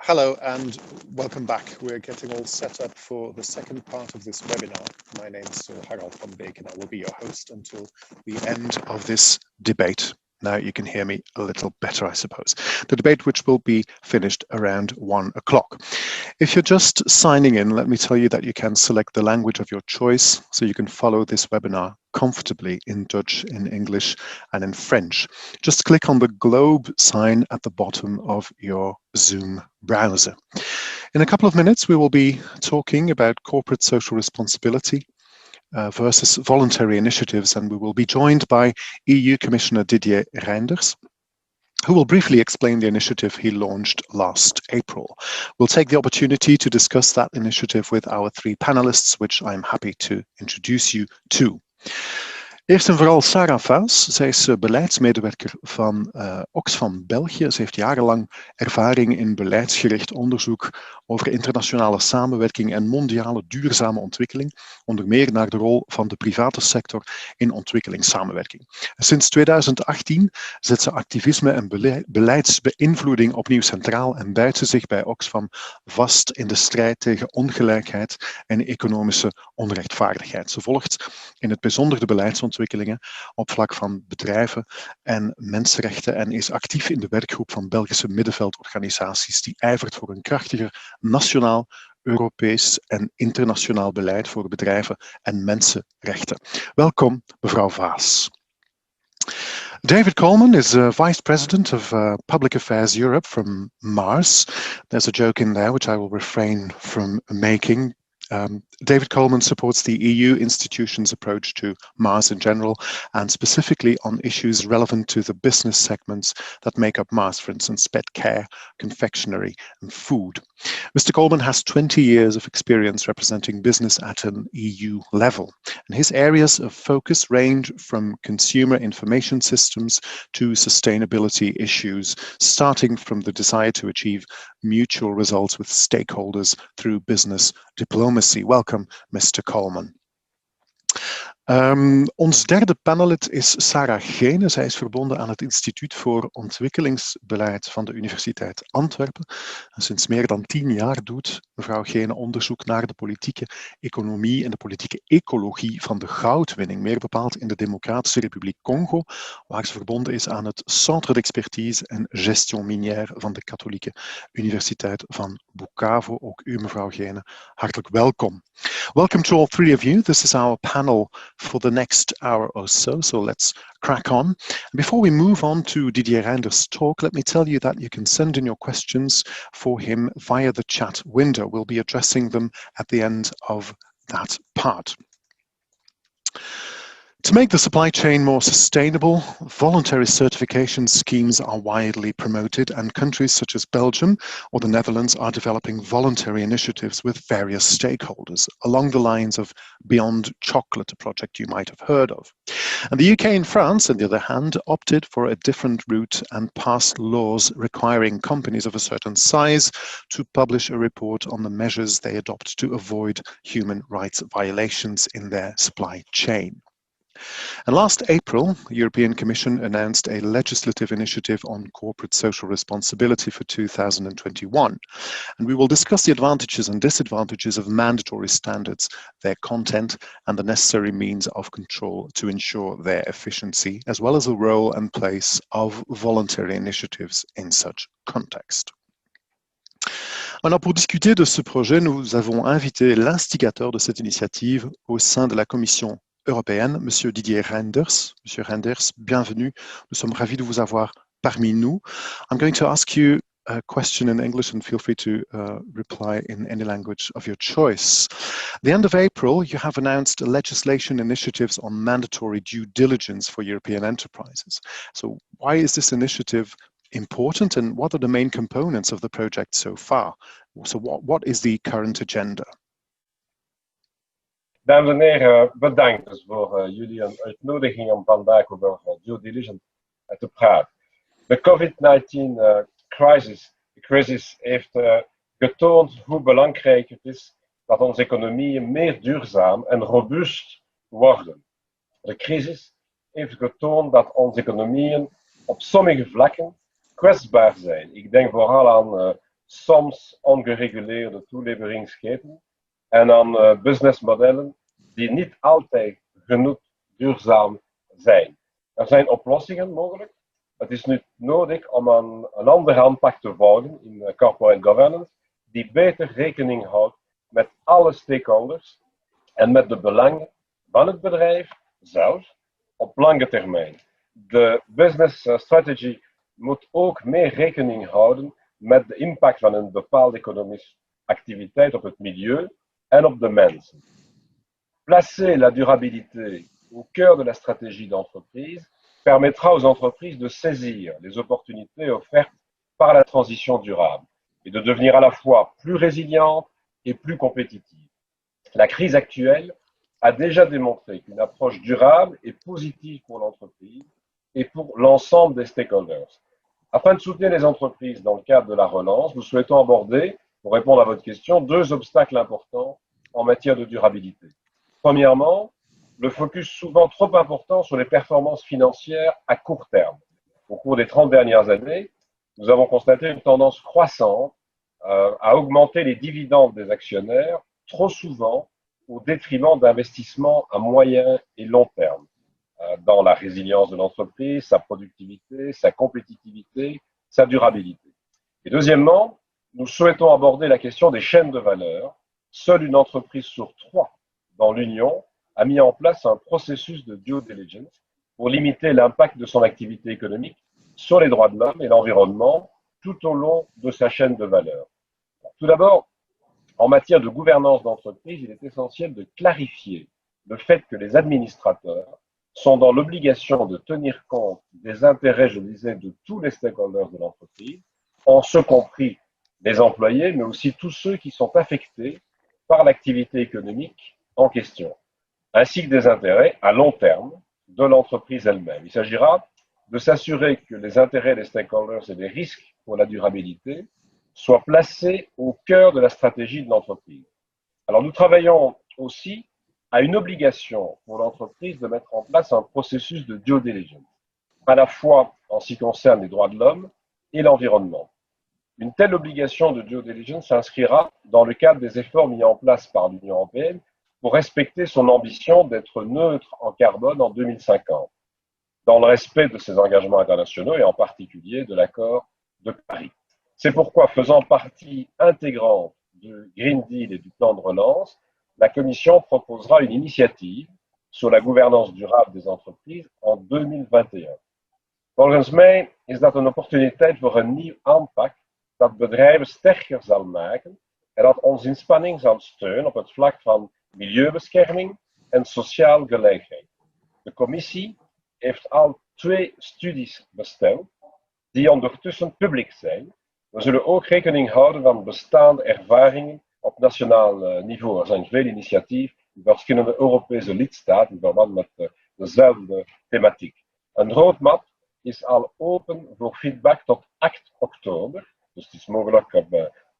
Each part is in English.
Hello and welcome back. We're getting all set up for the second part of this webinar. My name is Harald van Beek and I will be your host until the end of this debate. Now you can hear me a little better, I suppose. The debate which will be finished around 1 o'clock. If you're just signing in, let me tell you that you can select the language of your choice so you can follow this webinar comfortably in Dutch, in English, and in French. Just click on the globe sign at the bottom of your Zoom browser. In a couple of minutes, we will be talking about corporate social responsibility versus voluntary initiatives, and we will be joined by EU Commissioner Didier Reynders, who will briefly explain the initiative he launched last April. We'll take the opportunity to discuss that initiative with our three panelists, which I'm happy to introduce you to. Eerst en vooral Sarah Faus. Zij is beleidsmedewerker van Oxfam België. Ze heeft jarenlang ervaring in beleidsgericht onderzoek over internationale samenwerking en mondiale duurzame ontwikkeling, onder meer naar de rol van de private sector in ontwikkelingssamenwerking. Sinds 2018 zet ze activisme en beleidsbeïnvloeding opnieuw centraal en buit ze zich bij Oxfam vast in de strijd tegen ongelijkheid en economische onrechtvaardigheid. Ze volgt in het bijzonder de beleidsontwikkelingen op vlak van bedrijven en mensenrechten en is actief in de werkgroep van Belgische middenveldorganisaties die ijvert voor een krachtiger nationaal, Europees en internationaal beleid voor bedrijven en mensenrechten. Welkom, mevrouw Vaas. David Coleman is Vice President of Public Affairs Europe from Mars. There's a joke in there which I will refrain from making. David Coleman supports the EU institutions' approach to Mars in general and specifically on issues relevant to the business segments that make up Mars, for instance, pet care, confectionery and food. Mr. Coleman has 20 years of experience representing business at an EU level, and his areas of focus range from consumer information systems to sustainability issues, starting from the desire to achieve mutual results with stakeholders through business diplomacy. Welcome, Mr. Coleman. Ons derde panelid is Sarah Gene. Zij is verbonden aan het Instituut voor Ontwikkelingsbeleid van de Universiteit Antwerpen. En sinds meer dan 10 jaar doet mevrouw Gene onderzoek naar de politieke economie en de politieke ecologie van de goudwinning. Meer bepaald in de Democratische Republiek Congo, waar ze verbonden is aan het Centre d'Expertise en Gestion Minière van de Katholieke Universiteit van Bukavu. Ook u, mevrouw Gene, hartelijk welkom. Welcome to all three of you. This is our panel for the next hour or so, so let's crack on. Before we move on to Didier Reynders' talk, let me tell you that you can send in your questions for him via the chat window. We'll be addressing them at the end of that part. To make the supply chain more sustainable, voluntary certification schemes are widely promoted, and countries such as Belgium or the Netherlands are developing voluntary initiatives with various stakeholders, along the lines of Beyond Chocolate, a project you might have heard of. And the UK and France, on the other hand, opted for a different route and passed laws requiring companies of a certain size to publish a report on the measures they adopt to avoid human rights violations in their supply chain. And last April, the European Commission announced a legislative initiative on corporate social responsibility for 2021. And we will discuss the advantages and disadvantages of mandatory standards, their content, and the necessary means of control to ensure their efficiency, as well as the role and place of voluntary initiatives in such context. Alors, pour discuter de ce projet, nous avons invité l'instigateur de cette initiative au sein de la Commission européenne, Monsieur Didier Reynders. Monsieur Reynders, bienvenue. Nous sommes ravis de vous avoir parmi nous. I'm going to ask you a question in English and feel free to reply in any language of your choice. At the end of April, you have announced legislation initiatives on mandatory due diligence for European enterprises. So why is this initiative important and what are the main components of the project so far? So what is the current agenda? Dames en heren, bedankt dus voor jullie een uitnodiging om vandaag over due diligence te praten. De COVID-19 crisis heeft getoond hoe belangrijk het is dat onze economieën meer duurzaam en robuust worden. De crisis heeft getoond dat onze economieën op sommige vlakken kwetsbaar zijn. Ik denk vooral aan soms ongereguleerde toeleveringsketen en aan businessmodellen die niet altijd genoeg duurzaam zijn. Er zijn oplossingen mogelijk. Het is nu nodig om een andere aanpak te volgen in corporate governance, die beter rekening houdt met alle stakeholders en met de belangen van het bedrijf zelf op lange termijn. De business strategy moet ook meer rekening houden met de impact van een bepaalde economische activiteit op het milieu en op de mensen. Placer la durabilité au cœur de la stratégie d'entreprise permettra aux entreprises de saisir les opportunités offertes par la transition durable et de devenir à la fois plus résilientes et plus compétitives. La crise actuelle a déjà démontré qu'une approche durable est positive pour l'entreprise et pour l'ensemble des stakeholders. Afin de soutenir les entreprises dans le cadre de la relance, nous souhaitons aborder, pour répondre à votre question, deux obstacles importants en matière de durabilité. Premièrement, le focus souvent trop important sur les performances financières à court terme. Au cours des 30 dernières années, nous avons constaté une tendance croissante à augmenter les dividendes des actionnaires, trop souvent au détriment d'investissements à moyen et long terme, dans la résilience de l'entreprise, sa productivité, sa compétitivité, sa durabilité. Et deuxièmement, nous souhaitons aborder la question des chaînes de valeur. Seule une entreprise sur 3 dans l'Union a mis en place un processus de due diligence pour limiter l'impact de son activité économique sur les droits de l'homme et l'environnement tout au long de sa chaîne de valeur. Tout d'abord, en matière de gouvernance d'entreprise, il est essentiel de clarifier le fait que les administrateurs sont dans l'obligation de tenir compte des intérêts, je disais, de tous les stakeholders de l'entreprise, en ce compris les employés, mais aussi tous ceux qui sont affectés par l'activité économique en question, ainsi que des intérêts à long terme de l'entreprise elle-même. Il s'agira de s'assurer que les intérêts des stakeholders et les risques pour la durabilité soient placés au cœur de la stratégie de l'entreprise. Alors nous travaillons aussi à une obligation pour l'entreprise de mettre en place un processus de due diligence, à la fois en ce qui concerne les droits de l'homme et l'environnement. Une telle obligation de due diligence s'inscrira dans le cadre des efforts mis en place par l'Union européenne pour respecter son ambition d'être neutre en carbone en 2050, dans le respect de ses engagements internationaux et en particulier de l'accord de Paris. C'est pourquoi, faisant partie intégrante du Green Deal et du plan de relance, la Commission proposera une initiative sur la gouvernance durable des entreprises en 2021. Volgens mij is dat een opportuniteit voor een nieuw aanpak dat bedrijven sterker zal maken en dat onze inspanning zal steunen op het vlak van milieubescherming en sociaal gelijkheid. De Commissie heeft al 2 studies besteld die ondertussen publiek zijn. We zullen ook rekening houden van bestaande ervaringen op nationaal niveau. Er zijn veel initiatieven in verschillende Europese lidstaten in verband met dezelfde thematiek. Een roadmap is al open voor feedback tot 8 oktober. Dus het is mogelijk om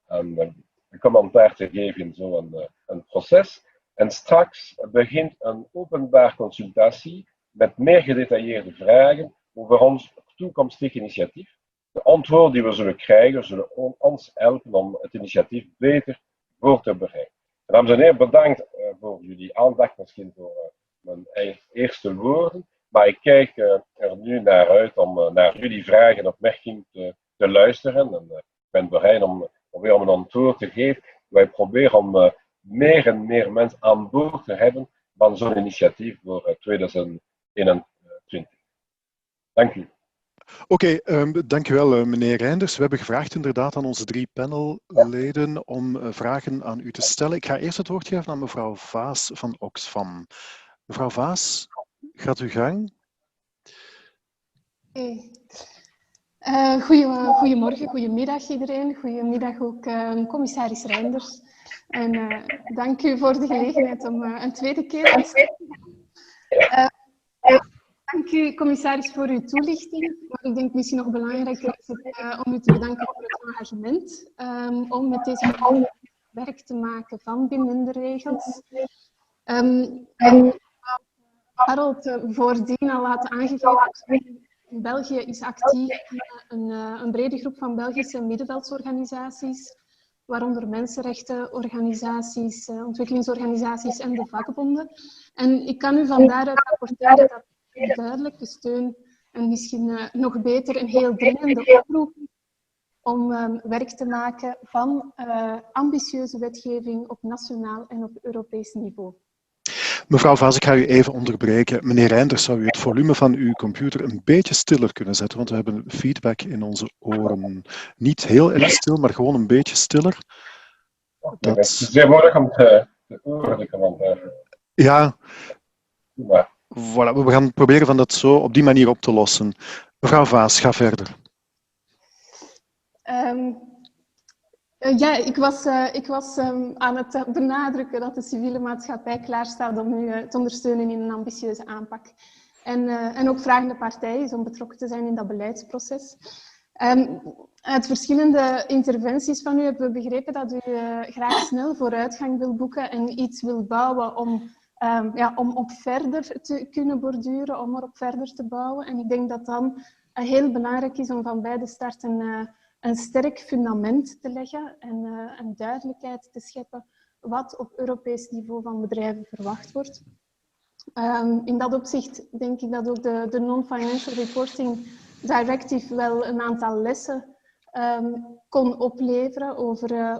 een commentaar te geven in zo'n proces. En straks begint een openbaar consultatie met meer gedetailleerde vragen over ons toekomstig initiatief. De antwoorden die we zullen krijgen, zullen ons helpen om het initiatief beter voor te bereiden. Dames en heren, bedankt voor jullie aandacht, misschien voor mijn eerste woorden. Maar ik kijk er nu naar uit om naar jullie vragen en opmerkingen te luisteren. En ik ben bereid om weer een antwoord te geven. Wij proberen om meer en meer mensen aan boord te hebben van zo'n initiatief voor 2021. Dank u. Oké, dank u wel, meneer Reynders. We hebben gevraagd inderdaad aan onze 3 panelleden om vragen aan u te stellen. Ik ga eerst het woord geven aan mevrouw Vaas van Oxfam. Mevrouw Vaas, gaat uw gang. Goedemorgen, goedemiddag iedereen. Goedemiddag ook commissaris Reynders. En dank u voor de gelegenheid om een tweede keer te spreken. Dank u, commissaris, voor uw toelichting. Maar ik denk misschien nog belangrijker is het om u te bedanken voor het engagement om met deze werk te maken van bindende regels. Harold voordien al laten aangegeven, België is actief een brede groep van Belgische middenveldsorganisaties, waaronder mensenrechtenorganisaties, ontwikkelingsorganisaties en de vakbonden. En ik kan u van daaruit rapporteren dat een duidelijke steun en misschien nog beter een heel dringende oproep om werk te maken van ambitieuze wetgeving op nationaal en op Europees niveau. Mevrouw Vaas, ik ga u even onderbreken. Meneer Reynders, zou u het volume van uw computer een beetje stiller kunnen zetten? Want we hebben feedback in onze oren. Niet heel erg stil, maar gewoon een beetje stiller. Het is zeer moeilijk om de oren te commentaar. Ja, voilà, we gaan proberen van dat zo op die manier op te lossen. Mevrouw Vaas, ga verder. Ja, ik was aan het benadrukken dat de civiele maatschappij klaarstaat om u te ondersteunen in een ambitieuze aanpak. En ook vragende partij is om betrokken te zijn in dat beleidsproces. Uit verschillende interventies van u hebben we begrepen dat u graag snel vooruitgang wil boeken en iets wil bouwen om op verder te kunnen borduren, om erop verder te bouwen. En ik denk dat dan heel belangrijk is om van bij de start een sterk fundament te leggen en een duidelijkheid te scheppen wat op Europees niveau van bedrijven verwacht wordt. In dat opzicht denk ik dat ook de Non-Financial Reporting Directive wel een aantal lessen kon opleveren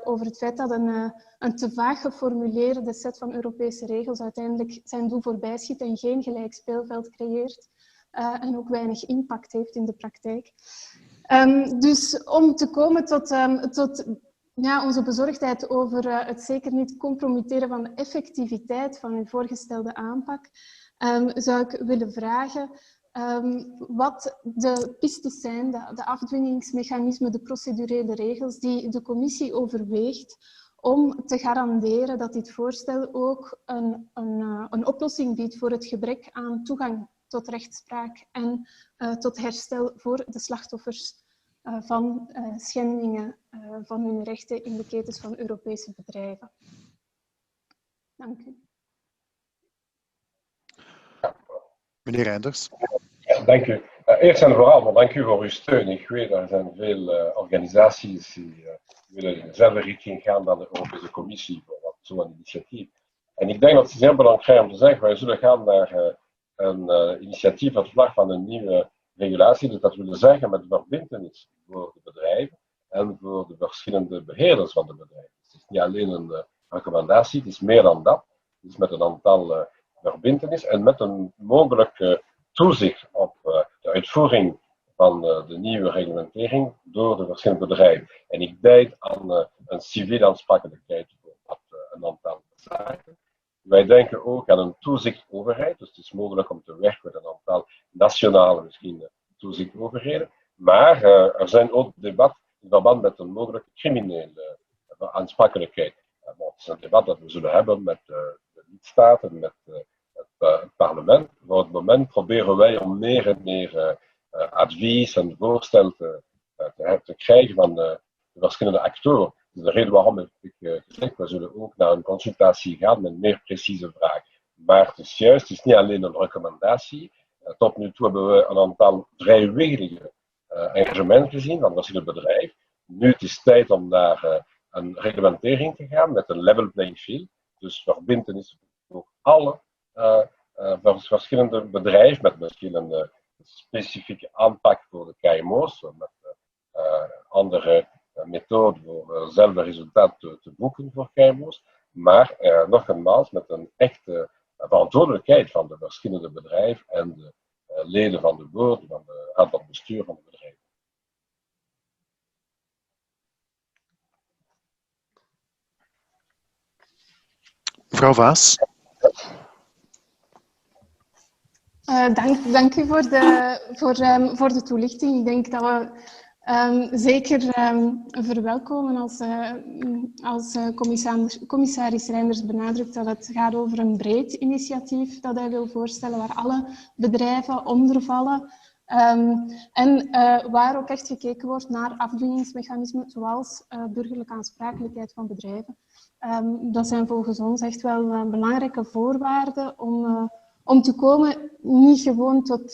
over het feit dat een te vaag geformuleerde set van Europese regels uiteindelijk zijn doel voorbij schiet en geen gelijk speelveld creëert en ook weinig impact heeft in de praktijk. Dus om te komen tot onze bezorgdheid over het zeker niet compromitteren van de effectiviteit van uw voorgestelde aanpak, zou ik willen vragen wat de pistes zijn, de afdwingingsmechanismen, de procedurele regels die de commissie overweegt om te garanderen dat dit voorstel ook een oplossing biedt voor het gebrek aan toegang tot rechtspraak en tot herstel voor de slachtoffers van schendingen van hun rechten in de ketens van Europese bedrijven. Dank u. Meneer Reynders. Ja, dank u. Eerst en vooral, dank u voor uw steun. Ik weet, er zijn veel organisaties die willen in dezelfde richting gaan dan de Europese Commissie voor zo'n initiatief. En ik denk dat het is heel belangrijk om te zeggen, wij zullen gaan naar een initiatief op vlak van een nieuwe regulatie. Dus dat willen zeggen met verbintenis voor de bedrijven en voor de verschillende beheerders van de bedrijven. Het is niet alleen een recommendatie, het is meer dan dat. Het is met een aantal verbintenis en met een mogelijk toezicht op de uitvoering van de nieuwe reglementering door de verschillende bedrijven. En ik denk aan een civiele aansprakelijkheid voor een aantal zaken. Wij denken ook aan een toezichtoverheid, dus het is mogelijk om te werken met een aantal nationale misschien toezichtoverheden. Maar er zijn ook debatten in verband met een mogelijke criminele aansprakelijkheid. Het is een debat dat we zullen hebben met de lidstaten, met het parlement. Voor het moment proberen wij om meer en meer advies en voorstel te krijgen van de verschillende actoren. Dat is de reden waarom ik gezegd, we zullen ook naar een consultatie gaan met meer precieze vragen. Maar het is juist, het is niet alleen een recommendatie. Tot nu toe hebben we een aantal vrijwillige engagementen gezien van verschillende bedrijven. Nu het is tijd om naar een reglementering te gaan met een level playing field. Dus verbintenis voor alle verschillende bedrijven met misschien een specifieke aanpak voor de KMO's, met andere methoden voor hetzelfde resultaat te boeken voor KMO's, maar nogmaals met een echte verantwoordelijkheid van de verschillende bedrijven en de leden van de board, van de raad van bestuur van de bedrijven. Mevrouw Vaas. Dank u voor de toelichting. Ik denk dat we zeker verwelkomen als commissaris Reynders benadrukt dat het gaat over een breed initiatief dat hij wil voorstellen, waar alle bedrijven onder vallen. En waar ook echt gekeken wordt naar afdwingingsmechanismen zoals burgerlijke aansprakelijkheid van bedrijven. Dat zijn volgens ons echt wel belangrijke voorwaarden om te komen niet gewoon tot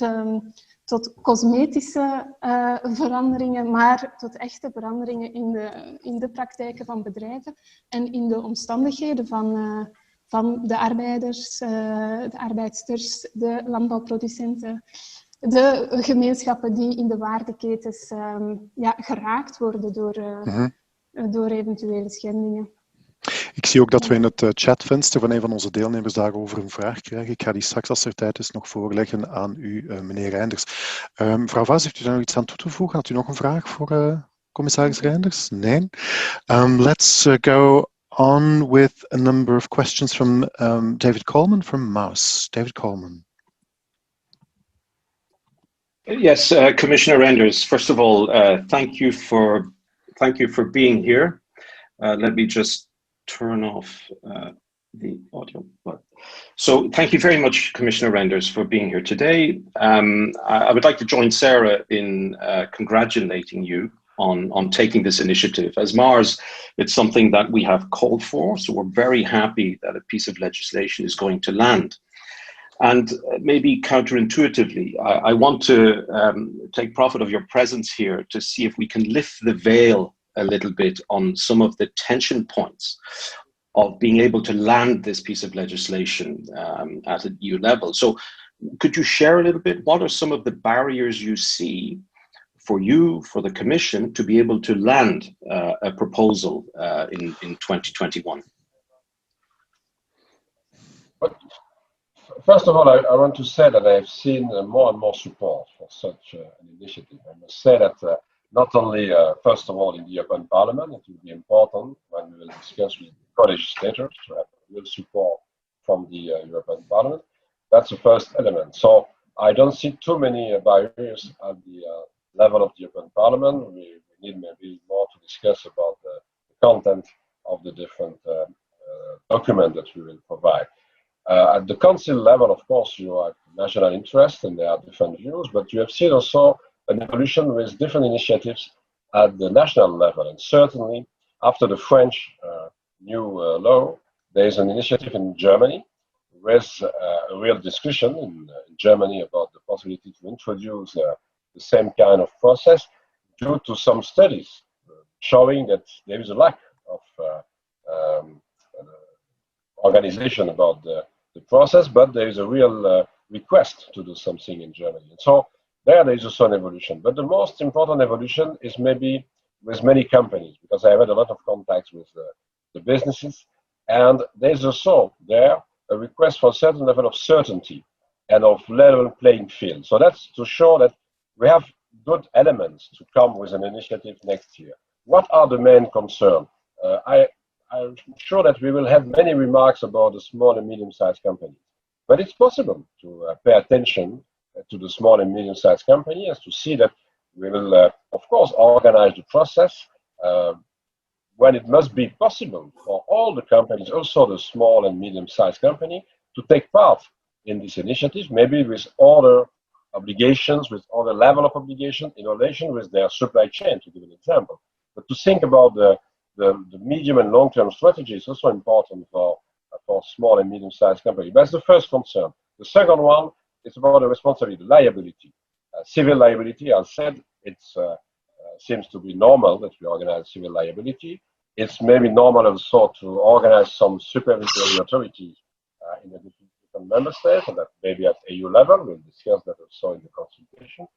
tot cosmetische veranderingen, maar tot echte veranderingen in de praktijken van bedrijven en in de omstandigheden van de arbeiders, de arbeidsters, de landbouwproducenten, de gemeenschappen die in de waardeketens geraakt worden door eventuele schendingen. Ik zie ook dat we in het chatvenster van een van onze deelnemers daarover een vraag krijgen. Ik ga die straks, als er tijd is, nog voorleggen aan u, meneer Reynders. Mevrouw Vaz, heeft u daar nog iets aan toe te voegen? Had u nog een vraag voor commissaris Reynders? Nee? Let's go on with a number of questions from David Coleman from Mouse. David Coleman. Yes, Commissioner Reynders, first of all, thank you for being here. Let me just turn off the audio. So thank you very much, Commissioner Reynders, for being here today. I would like to join Sarah in congratulating you on taking this initiative. As Mars, it's something that we have called for, so we're very happy that a piece of legislation is going to land. And maybe counterintuitively, I want to take profit of your presence here to see if we can lift the veil a little bit on some of the tension points of being able to land this piece of legislation at an EU level. So could you share a little bit, what are some of the barriers you see for you, for the Commission, to be able to land a proposal in 2021? First of all, I want to say that I have seen more and more support for such an initiative. I must say that not only, first of all, in the European Parliament, it will be important when we will discuss with co-legislators to have real support from the European Parliament. That's the first element. So I don't see too many barriers at the level of the European Parliament. We need maybe more to discuss about the content of the different document that we will provide. At the Council level, of course, you have national interest and there are different views, but you have seen also an evolution with different initiatives at the national level. And certainly, after the French new law, there is an initiative in Germany with a real discussion in Germany about the possibility to introduce the same kind of process due to some studies showing that there is a lack of organization about the process, but there is a real request to do something in Germany. And so there is also an evolution. But the most important evolution is maybe with many companies, because I have had a lot of contacts with the businesses, and there's also there a request for a certain level of certainty and of level playing field. So that's to show that we have good elements to come with an initiative next year. What are the main concerns? I'm sure that we will have many remarks about the small and medium-sized companies, but it's possible to pay attention to the small and medium-sized companies to see that we will, of course, organize the process when it must be possible for all the companies, also the small and medium-sized company, to take part in this initiative, maybe with other obligations, with other level of obligation in relation with their supply chain, to give an example. But to think about the medium and long-term strategy is also important for small and medium-sized companies. That's the first concern. The second one is about the responsibility, liability. Civil liability, as said, it seems to be normal that we organize civil liability. It's maybe normal also to organize some supervisory authorities in the different member states, and that maybe at EU level. We'll discuss that also in the consultation.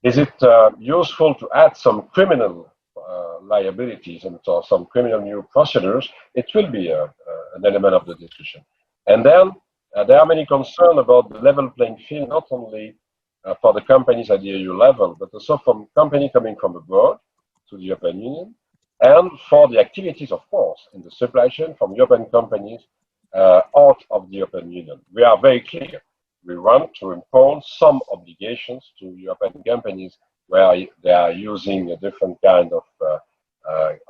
Is it useful to add some criminal liabilities and some criminal new procedures? It will be an element of the discussion. And then there are many concerns about the level playing field, not only for the companies at the EU level, but also from companies coming from abroad to the European Union, and for the activities, of course, in the supply chain from European companies out of the European Union. We are very clear. We want to impose some obligations to European companies where they are using a different kind of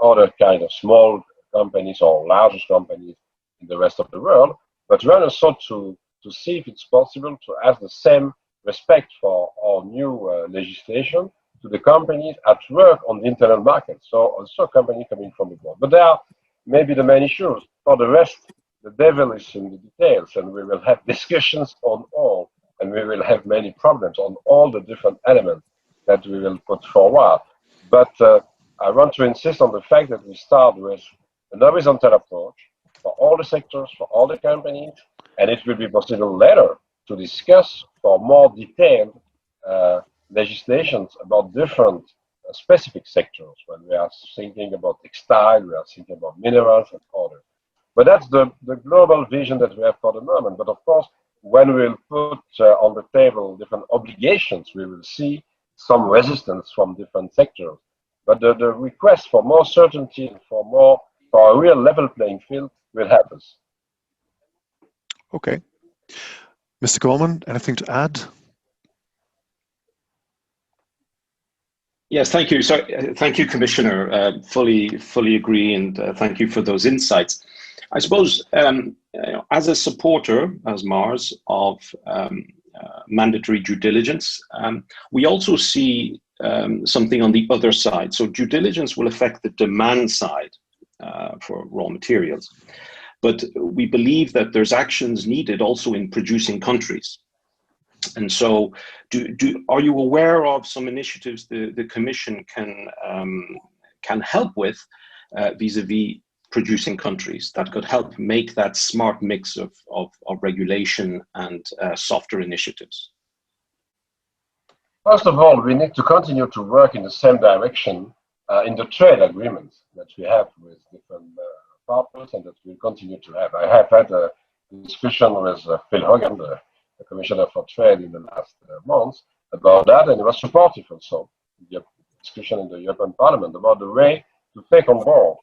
other kind of small companies or larger companies in the rest of the world, but we want also to see if it's possible to have the same respect for our new legislation to the companies at work on the internal market. So also companies coming from abroad. But there are maybe the main issues. For the rest, the devil is in the details, and we will have discussions on all and we will have many problems on all the different elements that we will put forward. But I want to insist on the fact that we start with an horizontal approach for all the sectors, for all the companies, and it will be possible later to discuss for more detailed legislations about different specific sectors. When we are thinking about textile, we are thinking about minerals and others. But that's the global vision that we have for the moment. But of course, when we'll put on the table different obligations, we will see some resistance from different sectors. But the request for more certainty and for a real level playing field will help us. Okay. Mr. Gorman, anything to add? Yes, thank you. So, thank you, Commissioner. Fully agree, and thank you for those insights. I suppose, as a supporter, as Mars, of mandatory due diligence, we also see something on the other side. So, due diligence will affect the demand side for raw materials, but we believe that there's actions needed also in producing countries. And so, are you aware of some initiatives the Commission can help with vis-a-vis producing countries that could help make that smart mix of regulation and softer initiatives? First of all, we need to continue to work in the same direction in the trade agreements that we have with different partners and that we'll continue to have. I have had a discussion with Phil Hogan, the Commissioner for Trade, in the last months about that, and he was supportive also in the discussion in the European Parliament about the way to take on board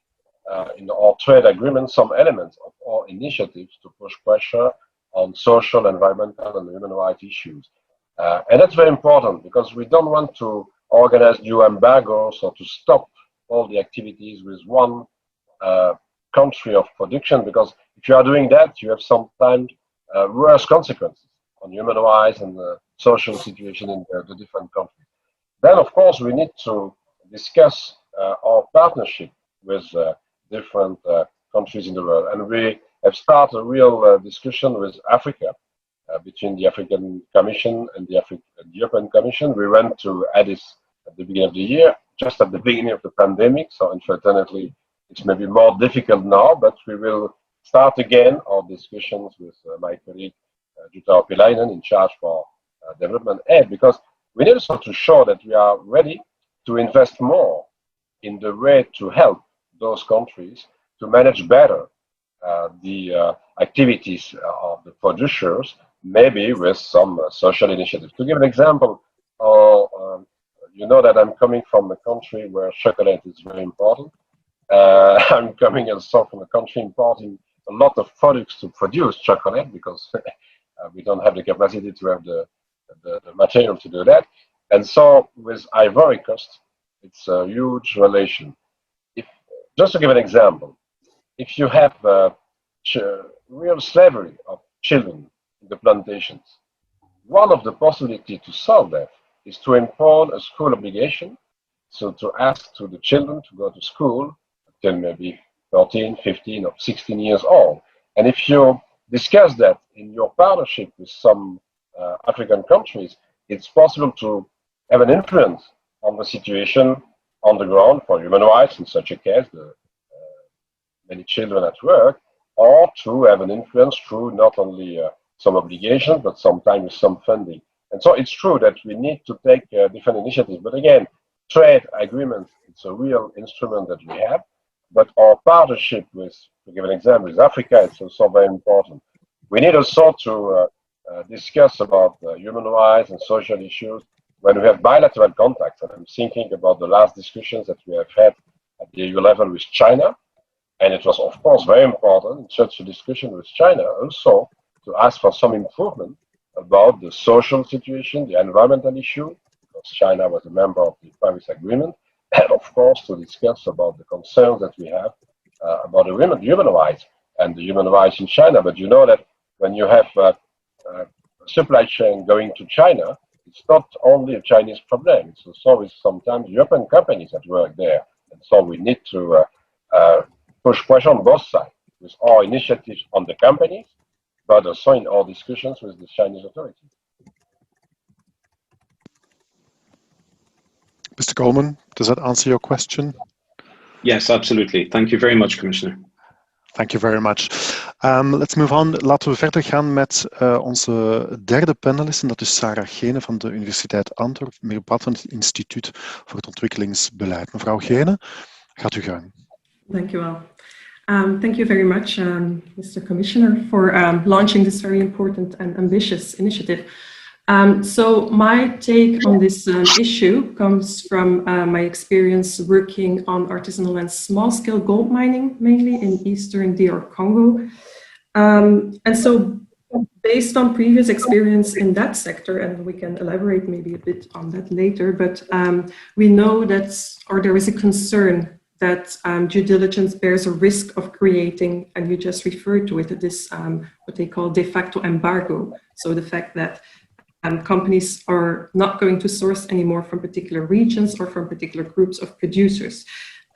in our trade agreement some elements of our initiatives to push pressure on social, environmental, and human rights issues. And that's very important because we don't want to organize new embargoes or to stop all the activities with one country of production, because if you are doing that, you have sometimes worse consequences on human rights and the social situation in the different countries. Then, of course, we need to discuss our partnership with different countries in the world. And we have started a real discussion with Africa, between the African Commission and the European Commission. We went to Addis at the beginning of the year, just at the beginning of the pandemic. So unfortunately, it's maybe more difficult now, but we will start again our discussions with my colleague, Jutta Urpilainen, in charge for development aid, because we need also to show that we are ready to invest more in the way to help those countries to manage better the activities of the producers, maybe with some social initiatives. To give an example, you know that I'm coming from a country where chocolate is very important. I'm coming also from a country importing a lot of products to produce chocolate because we don't have the capacity to have the material to do that. And so with Ivory Coast, it's a huge relation. Just to give an example, if you have real slavery of children in the plantations, one of the possibilities to solve that is to impose a school obligation, so to ask to the children to go to school until maybe 13, 15 or 16 years old. And if you discuss that in your partnership with some African countries, it's possible to have an influence on the situation on the ground for human rights in such a case, the many children at work, or to have an influence through not only some obligations, but sometimes some funding. And so it's true that we need to take different initiatives. But again, trade agreements, it's a real instrument that we have. But our partnership with, to give an example, with Africa, it's also very important. We need also to discuss about human rights and social issues when we have bilateral contacts. And I'm thinking about the last discussions that we have had at the EU level with China. And it was, of course, very important in such a discussion with China also to ask for some improvement about the social situation, the environmental issue, because China was a member of the Paris Agreement, and of course to discuss about the concerns that we have about the human rights and the human rights in China. But you know that when you have a supply chain going to China, it's not only a Chinese problem, it's also with sometimes European companies that work there. And so we need to push pressure on both sides with our initiatives on the companies, but also in our discussions with the Chinese authorities. Mr. Coleman, does that answer your question? Yes, absolutely. Thank you very much, Commissioner. Thank you very much. Let's move on. Laten we verder gaan met onze derde panelist. En dat is Sarah Gene van de Universiteit Antwerpen, meerpad van het Instituut voor het Ontwikkelingsbeleid. Mevrouw Gene, gaat u gang. Thank you all. Thank you very much, Mr. Commissioner, for launching this very important and ambitious initiative. So my take on this issue comes from my experience working on artisanal and small-scale gold mining, mainly in eastern DR Congo. And so based on previous experience in that sector, and we can elaborate maybe a bit on that later, but we know that, or there is a concern that due diligence bears a risk of creating, and you just referred to it, this what they call de facto embargo. So the fact that companies are not going to source anymore from particular regions or from particular groups of producers.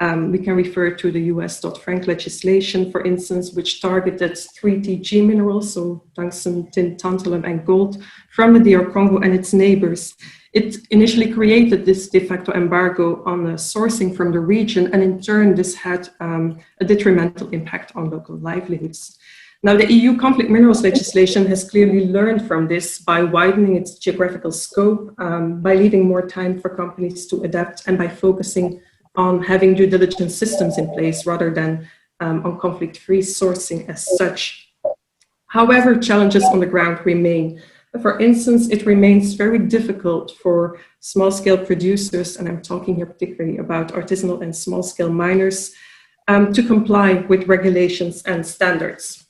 We can refer to the US Dodd-Frank legislation, for instance, which targeted 3TG minerals, so tungsten, tin, tantalum, and gold, from the DR Congo and its neighbors. It initially created this de facto embargo on the sourcing from the region, and in turn, this had a detrimental impact on local livelihoods. Now, the EU conflict minerals legislation has clearly learned from this by widening its geographical scope, by leaving more time for companies to adapt, and by focusing on having due diligence systems in place rather than on conflict-free sourcing as such. However, challenges on the ground remain. For instance, it remains very difficult for small-scale producers, and I'm talking here particularly about artisanal and small-scale miners, to comply with regulations and standards.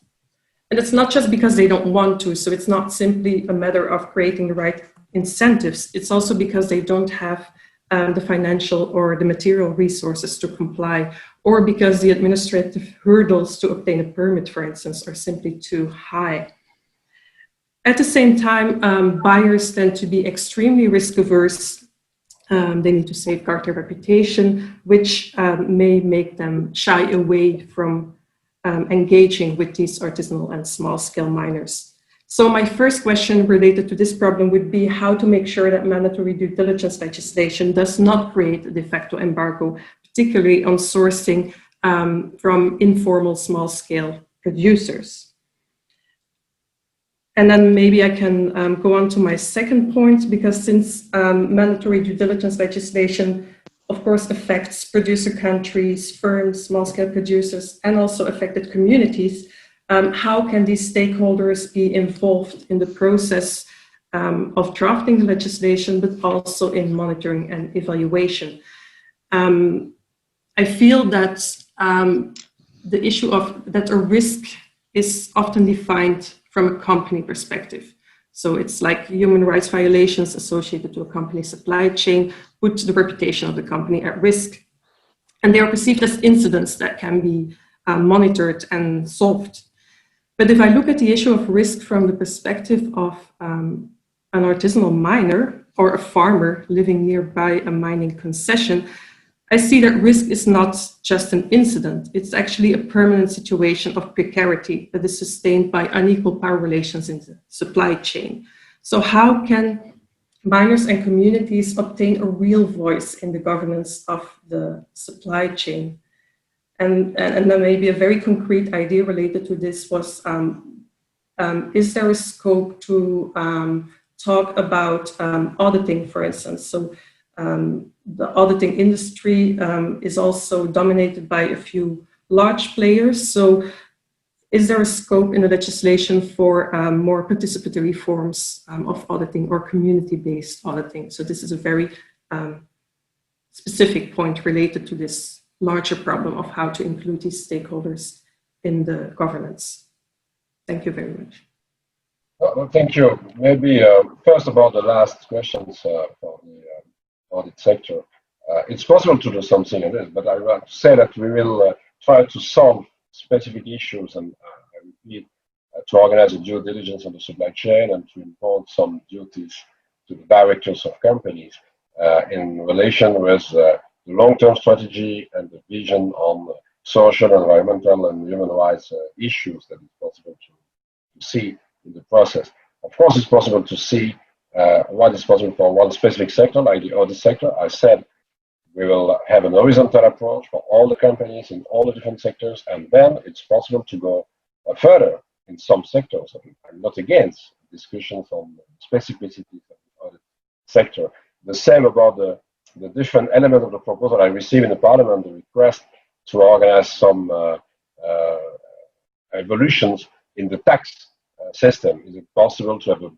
And it's not just because they don't want to, so it's not simply a matter of creating the right incentives, it's also because they don't have the financial or the material resources to comply, or because the administrative hurdles to obtain a permit, for instance, are simply too high. At the same time, buyers tend to be extremely risk averse. They need to safeguard their reputation, which may make them shy away from engaging with these artisanal and small-scale miners. So my first question related to this problem would be how to make sure that mandatory due diligence legislation does not create a de facto embargo, particularly on sourcing from informal small-scale producers. And then maybe I can go on to my second point, because since mandatory due diligence legislation of course affects producer countries, firms, small-scale producers, and also affected communities, how can these stakeholders be involved in the process of drafting the legislation, but also in monitoring and evaluation? I feel that the issue of that a risk is often defined from a company perspective. So it's like human rights violations associated to a company's supply chain put the reputation of the company at risk. And they are perceived as incidents that can be monitored and solved. But if I look at the issue of risk from the perspective of an artisanal miner or a farmer living nearby a mining concession, I see that risk is not just an incident, it's actually a permanent situation of precarity that is sustained by unequal power relations in the supply chain. So how can miners and communities obtain a real voice in the governance of the supply chain? And then maybe a very concrete idea related to this was, is there a scope to talk about auditing, for instance? So the auditing industry is also dominated by a few large players. So is there a scope in the legislation for more participatory forms of auditing or community-based auditing? So this is a very specific point related to this larger problem of how to include these stakeholders in the governance. Thank you very much. Well, thank you. Maybe first about the last questions for the audit sector. It's possible to do something in this, but I want to say that we will try to solve specific issues, and I repeat, to organize a due diligence on the supply chain and to impose some duties to the directors of companies in relation with the long-term strategy and the vision on social, environmental, and human rights issues that is possible to see in the process. Of course, it's possible to see what is possible for one specific sector, like the audit sector. I said We will have an horizontal approach for all the companies in all the different sectors, and then it's possible to go further in some sectors. I'm not against discussions on specificities of the sector. The same about the different elements of the proposal I received in the Parliament, the request to organize some evolutions in the tax system. Is it possible to have a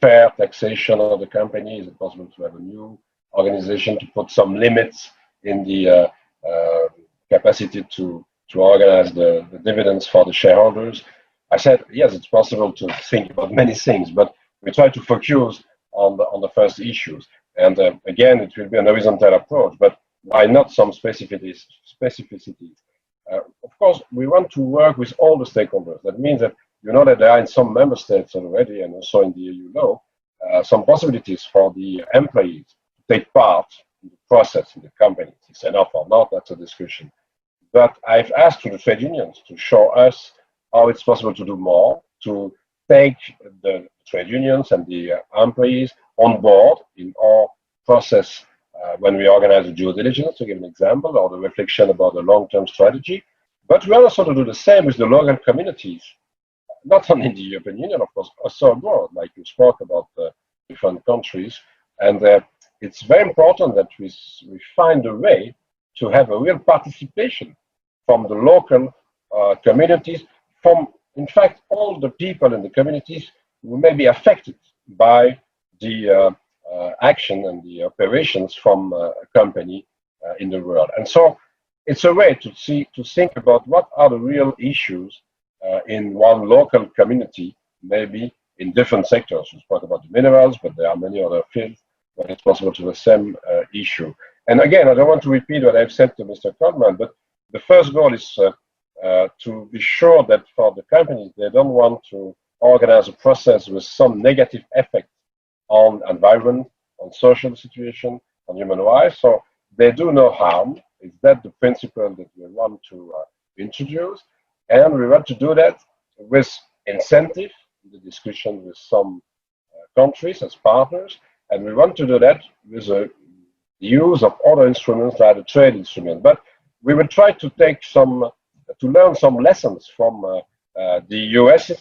fair taxation of the company? Is it possible to have a new organization to put some limits in the capacity to organize the dividends for the shareholders? I said, yes, it's possible to think about many things, but we try to focus on the first issues. And again, it will be an horizontal approach, but why not some specificities? Of course, we want to work with all the stakeholders. That means that you know that there are in some member states already, and also in the EU law, some possibilities for the employees to take part in the process in the company. It's enough or not, that's a discussion. But I've asked to the trade unions to show us how it's possible to do more, to take the trade unions and the employees on board in our process when we organize a due diligence, to give an example, or the reflection about the long-term strategy. But we also to do the same with the local communities, not only in the European Union, of course, also abroad, like you spoke about different countries. And it's very important that we find a way to have a real participation from the local communities, from, in fact, all the people in the communities who may be affected by the action and the operations from a company in the world. And so it's a way to think about what are the real issues in one local community, maybe in different sectors. We spoke about the minerals, but there are many other fields where it's possible to have the same issue. And again, I don't want to repeat what I've said to Mr. Coleman, but the first goal is to be sure that for the companies, they don't want to organize a process with some negative effect on environment, on social situation, on human rights. So they do no harm. Is that the principle that we want to introduce? And we want to do that with incentive, the discussion with some countries as partners. And we want to do that with the use of other instruments like the trade instrument. But we will try to take to learn some lessons from the US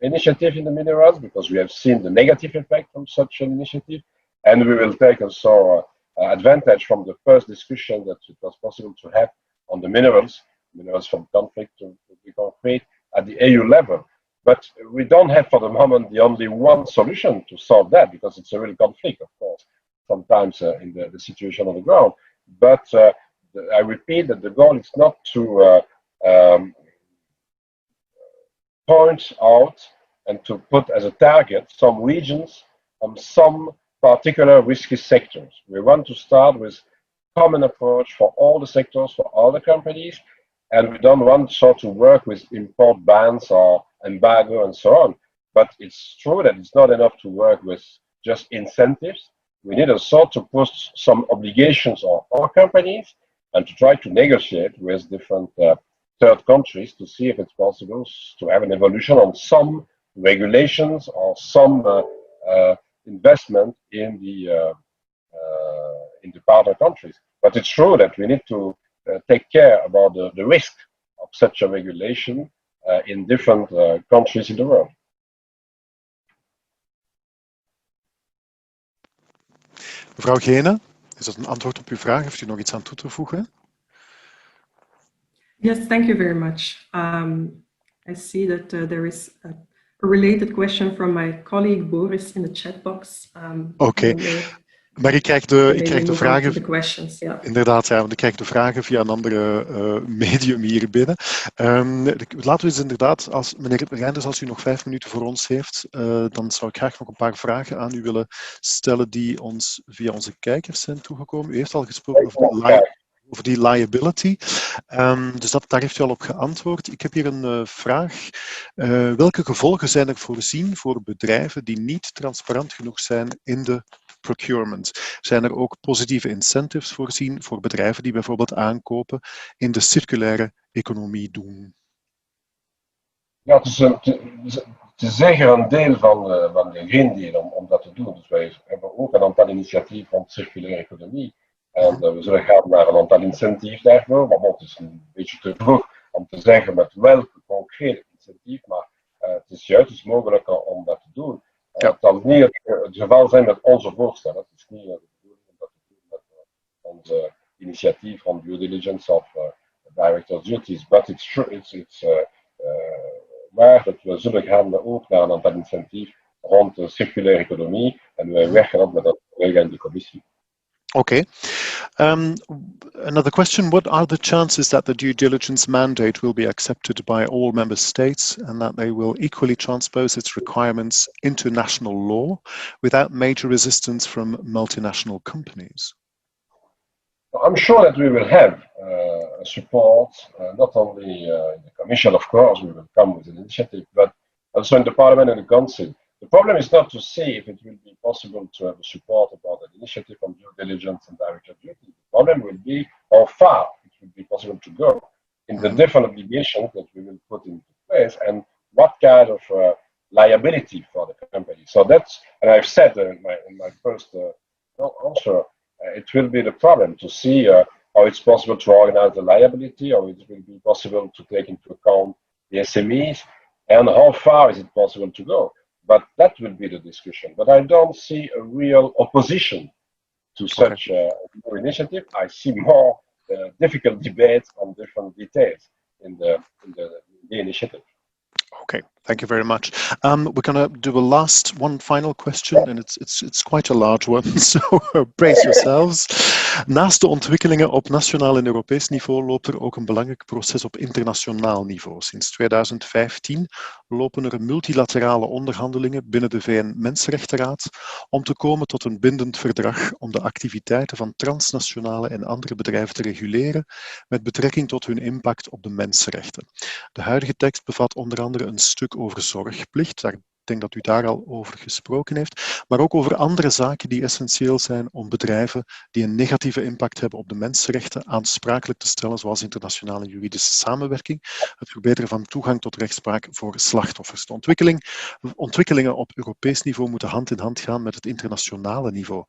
initiative in the minerals, because we have seen the negative effect from such an initiative. And we will take also advantage from the first discussion that it was possible to have on the minerals from conflict to be concrete at the EU level. But we don't have for the moment the only one solution to solve that, because it's a real conflict, of course, sometimes in the situation on the ground. But I repeat that the goal is not to point out and to put as a target some regions on some particular risky sectors. We want to start with common approach for all the sectors, for all the companies, and we don't want to work with import bans or embargo and so on. But it's true that it's not enough to work with just incentives. We need also to put some obligations on our companies and to try to negotiate with different third countries to see if it's possible to have an evolution on some regulations or some investment in the partner countries. But it's true that we need to take care about the risk of such a regulation in different countries in the world. Mevrouw Gene, is dat een antwoord op uw vraag? Heeft u nog iets aan toe te voegen? Yes, thank you very much. I see that there is a related question from my colleague Boris in the chat box. Oké. Maar ik krijg de vragen. Questions, yeah. Inderdaad, ja, want ik krijg de vragen via een andere medium hier binnen. Laten we eens inderdaad, meneer Reynders, als u nog 5 minuten voor ons heeft, dan zou ik graag nog een paar vragen aan u willen stellen die ons via onze kijkers zijn toegekomen. U heeft al gesproken over die liability. Dus daar heeft u al op geantwoord. Ik heb hier een vraag. Welke gevolgen zijn er voorzien voor bedrijven die niet transparant genoeg zijn in de procurement? Zijn er ook positieve incentives voorzien voor bedrijven die bijvoorbeeld aankopen in de circulaire economie doen? Ja, het is zeker een deel van de Green Deal om dat te doen. Dus wij hebben ook een aantal initiatieven van circulaire economie. En we zullen gaan naar een aantal incentief daarvoor. Maar bon, het is een beetje te vroeg om te zeggen met welke concreet incentief. Maar het is juist mogelijk om dat te doen. Het zal niet het geval zijn met onze voorstellen. Het is niet de bedoeling om dat te doen met onze initiatief van due diligence of director's duties. Maar it's waar dat we zullen gaan ook naar een aantal incentief rond de circulaire economie. En wij werken ook met dat collega in de commissie. Okay. Another question, what are the chances that the due diligence mandate will be accepted by all member states and that they will equally transpose its requirements into national law without major resistance from multinational companies? I'm sure that we will have support, not only in the Commission, of course, we will come with an initiative, but also in the Parliament and the Council. The problem is not to see if it will be possible to have support about an initiative on due diligence and director duty. The problem will be how far it will be possible to go in the different obligations that we will put into place and what kind of liability for the company. So that's, and I've said in my first answer, it will be the problem to see how it's possible to organize the liability, how it will be possible to take into account the SMEs, and how far is it possible to go. But that will be the discussion. But I don't see a real opposition to such a new initiative. I see more difficult debates on different details in the initiative. Okay, thank you very much. We're going to do one final question, and it's quite a large one, so brace yourselves. Naast de ontwikkelingen op nationaal en Europees niveau loopt er ook een belangrijk proces op internationaal niveau. Sinds 2015 lopen er multilaterale onderhandelingen binnen de VN-Mensenrechtenraad om te komen tot een bindend verdrag om de activiteiten van transnationale en andere bedrijven te reguleren met betrekking tot hun impact op de mensenrechten. De huidige tekst bevat onder andere een stuk over zorgplicht. Ik denk dat u daar al over gesproken heeft, maar ook over andere zaken die essentieel zijn om bedrijven die een negatieve impact hebben op de mensenrechten aansprakelijk te stellen, zoals internationale juridische samenwerking, het verbeteren van toegang tot rechtspraak voor slachtoffers. De ontwikkelingen op Europees niveau moeten hand in hand gaan met het internationale niveau.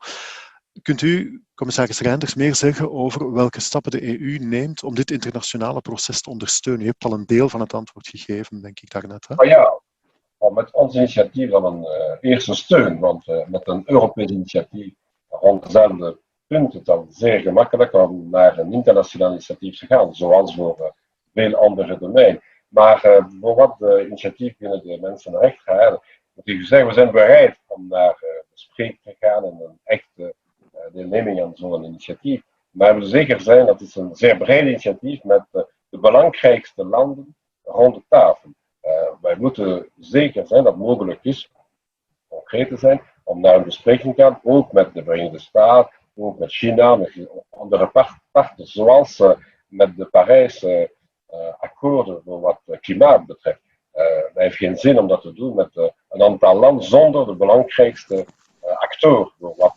Kunt u, commissaris Reynders, meer zeggen over welke stappen de EU neemt om dit internationale proces te ondersteunen? U hebt al een deel van het antwoord gegeven, denk ik daarnet. Hè? Oh ja, met ons initiatief dan een eerste steun, want met een Europees initiatief rond dezelfde punt is het dan zeer gemakkelijk om naar een internationaal initiatief te gaan, zoals voor veel andere domeinen. Maar voor wat de initiatief binnen de mensenrechten gaat, moet ik zeggen, we zijn bereid om naar bespreking te gaan en een echte deelneming aan zo'n initiatief. Maar we zeker zijn dat het een zeer breed initiatief met de belangrijkste landen rond de tafel. Wij moeten zeker zijn dat het mogelijk is, concreet te zijn, om naar een bespreking te gaan, ook met de Verenigde Staten, ook met China, met andere partners, zoals met de Parijse akkoorden voor wat klimaat betreft. Het heeft geen zin om dat te doen met een aantal landen zonder de belangrijkste acteur voor wat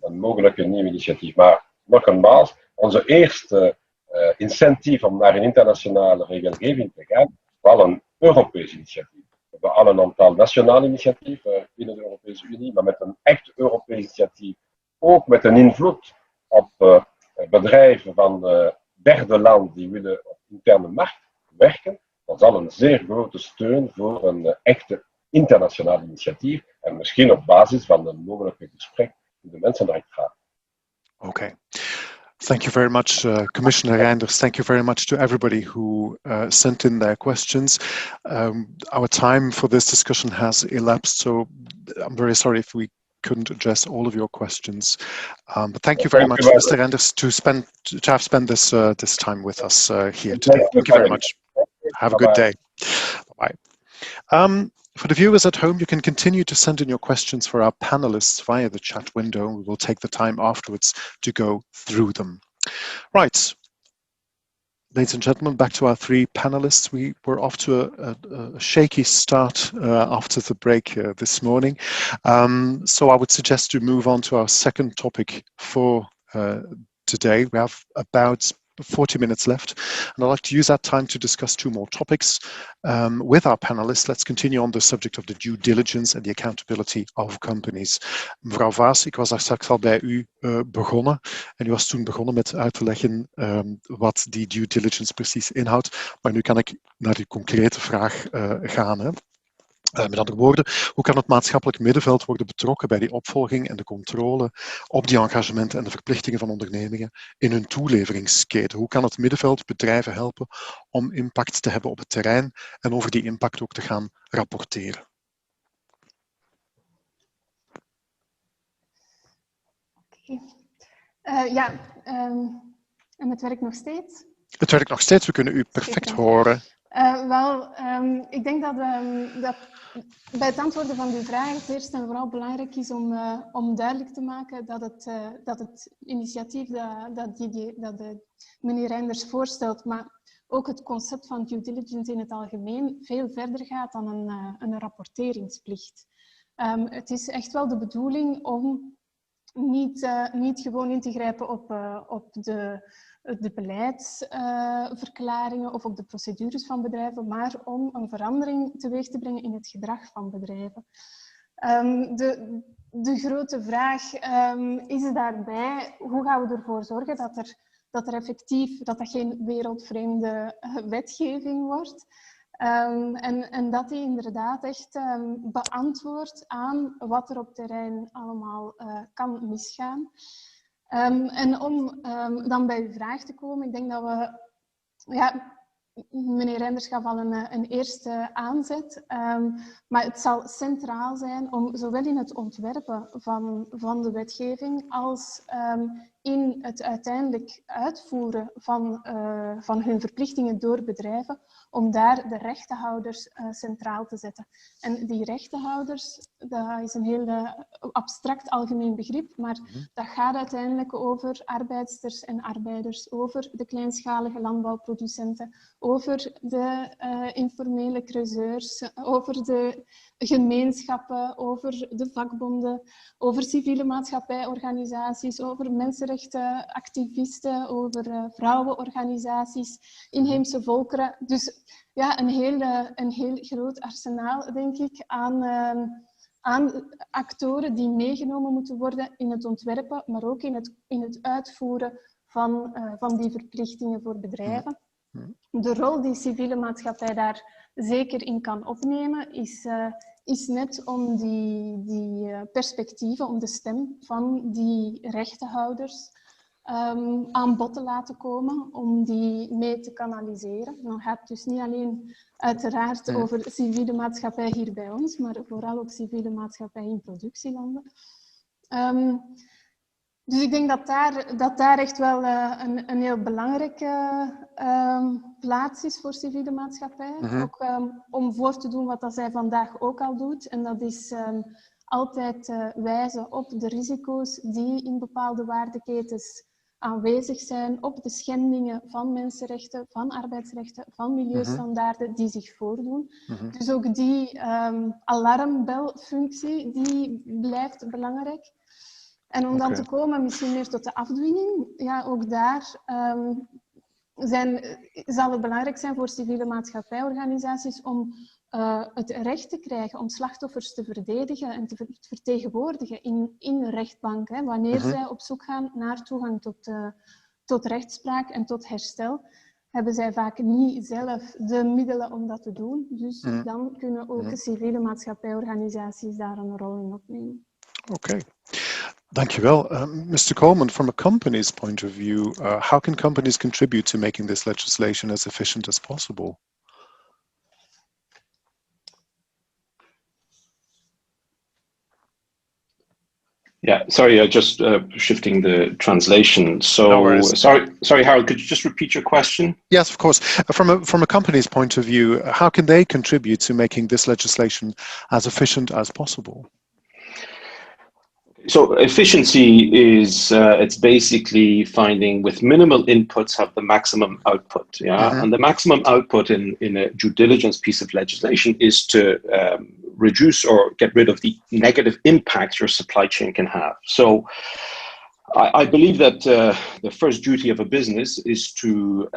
een mogelijke nieuw initiatief. Maar nogmaals, onze eerste incentief om naar een internationale regelgeving te gaan, is wel een Europees initiatief. We hebben al een aantal nationale initiatieven binnen de Europese Unie, maar met een echt Europees initiatief, ook met een invloed op bedrijven van derde land die willen op de interne markt werken, dat zal een zeer grote steun voor een echte internationaal initiatief en misschien op basis van een mogelijke gesprek in de Mensenrechtenraad. Okay. Thank you very much, Commissioner Reynders. Thank you very much to everybody who sent in their questions. Our time for this discussion has elapsed, so I'm very sorry if we couldn't address all of your questions. But thank you very much, Mr. Reynders, to have spent this time with us here today. Thank you very much. Have a good day. Bye-bye. For the viewers at home, you can continue to send in your questions for our panelists via the chat window. We will take the time afterwards to go through them. Right, ladies and gentlemen, back to our three panelists. We were off to a shaky start after the break this morning. So I would suggest to move on to our second topic for today. We have about 40 minutes left, and I'd like to use that time to discuss 2 more topics with our panelists. Let's continue on the subject of the due diligence and the accountability of companies. Mevrouw Vaas, ik was daar straks al bij u begonnen en u was toen begonnen met uit te leggen wat die due diligence precies inhoudt, maar nu kan ik naar die concrete vraag gaan. Hè. Met andere woorden, hoe kan het maatschappelijk middenveld worden betrokken bij die opvolging en de controle op die engagementen en de verplichtingen van ondernemingen in hun toeleveringsketen? Hoe kan het middenveld bedrijven helpen om impact te hebben op het terrein en over die impact ook te gaan rapporteren? En het werkt nog steeds? Het werkt nog steeds, we kunnen u perfect horen. Ik denk dat bij het antwoorden van uw vraag het eerst en vooral belangrijk is om duidelijk te maken dat het initiatief dat meneer Reynders voorstelt, maar ook het concept van due diligence in het algemeen veel verder gaat dan een rapporteringsplicht. Het is echt wel de bedoeling om niet gewoon in te grijpen op de beleidsverklaringen of op de procedures van bedrijven, maar om een verandering teweeg te brengen in het gedrag van bedrijven. De grote vraag is daarbij, hoe gaan we ervoor zorgen dat er geen wereldvreemde wetgeving wordt? En dat die inderdaad echt beantwoordt aan wat er op terrein allemaal kan misgaan. En om dan bij uw vraag te komen, ik denk dat we... Ja, meneer Reynders gaf al een eerste aanzet, maar het zal centraal zijn om zowel in het ontwerpen van de wetgeving als in het uiteindelijk uitvoeren van hun verplichtingen door bedrijven, om daar de rechtenhouders centraal te zetten. En die rechtenhouders, dat is een heel abstract algemeen begrip, maar dat gaat uiteindelijk over arbeidsters en arbeiders, over de kleinschalige landbouwproducenten, over de informele creuseurs, over de gemeenschappen, over de vakbonden, over civiele maatschappijorganisaties, over mensenrechtenactivisten, over vrouwenorganisaties, inheemse volkeren. Dus ja, een heel groot arsenaal, denk ik, aan actoren die meegenomen moeten worden in het ontwerpen, maar ook in het uitvoeren van die verplichtingen voor bedrijven. De rol die civiele maatschappij daar zeker in kan opnemen, is net om die perspectieven, om de stem van die rechtenhouders aan bod te laten komen, om die mee te kanaliseren. Dan gaat het dus niet alleen uiteraard over civiele maatschappij hier bij ons, maar vooral ook civiele maatschappij in productielanden. Dus ik denk dat daar echt wel een heel belangrijke plaats is voor civiele maatschappij. Ook om voor te doen wat dat zij vandaag ook al doet. En dat is altijd wijzen op de risico's die in bepaalde waardeketens aanwezig zijn, op de schendingen van mensenrechten, van arbeidsrechten, van milieustandaarden die zich voordoen. Dus ook die alarmbelfunctie, die blijft belangrijk. En om dan te komen misschien meer tot de afdwinging, ja, ook daar zal het belangrijk zijn voor civiele maatschappijorganisaties om het recht te krijgen om slachtoffers te verdedigen en te vertegenwoordigen in de rechtbank. Hè, wanneer zij op zoek gaan naar toegang tot rechtspraak en tot herstel, hebben zij vaak niet zelf de middelen om dat te doen. Dus dan kunnen ook de civiele maatschappijorganisaties daar een rol in opnemen. Okay. Dankjewel. Mr. Coleman, from a company's point of view, how can companies contribute to making this legislation as efficient as possible? Yeah, sorry, just shifting the translation. So, no sorry, Harold, could you just repeat your question? Yes, of course. From a company's point of view, how can they contribute to making this legislation as efficient as possible? So efficiency is, it's basically finding with minimal inputs have the maximum output. Yeah, and the maximum output in a due diligence piece of legislation is to reduce or get rid of the negative impact your supply chain can have. So I believe that the first duty of a business is to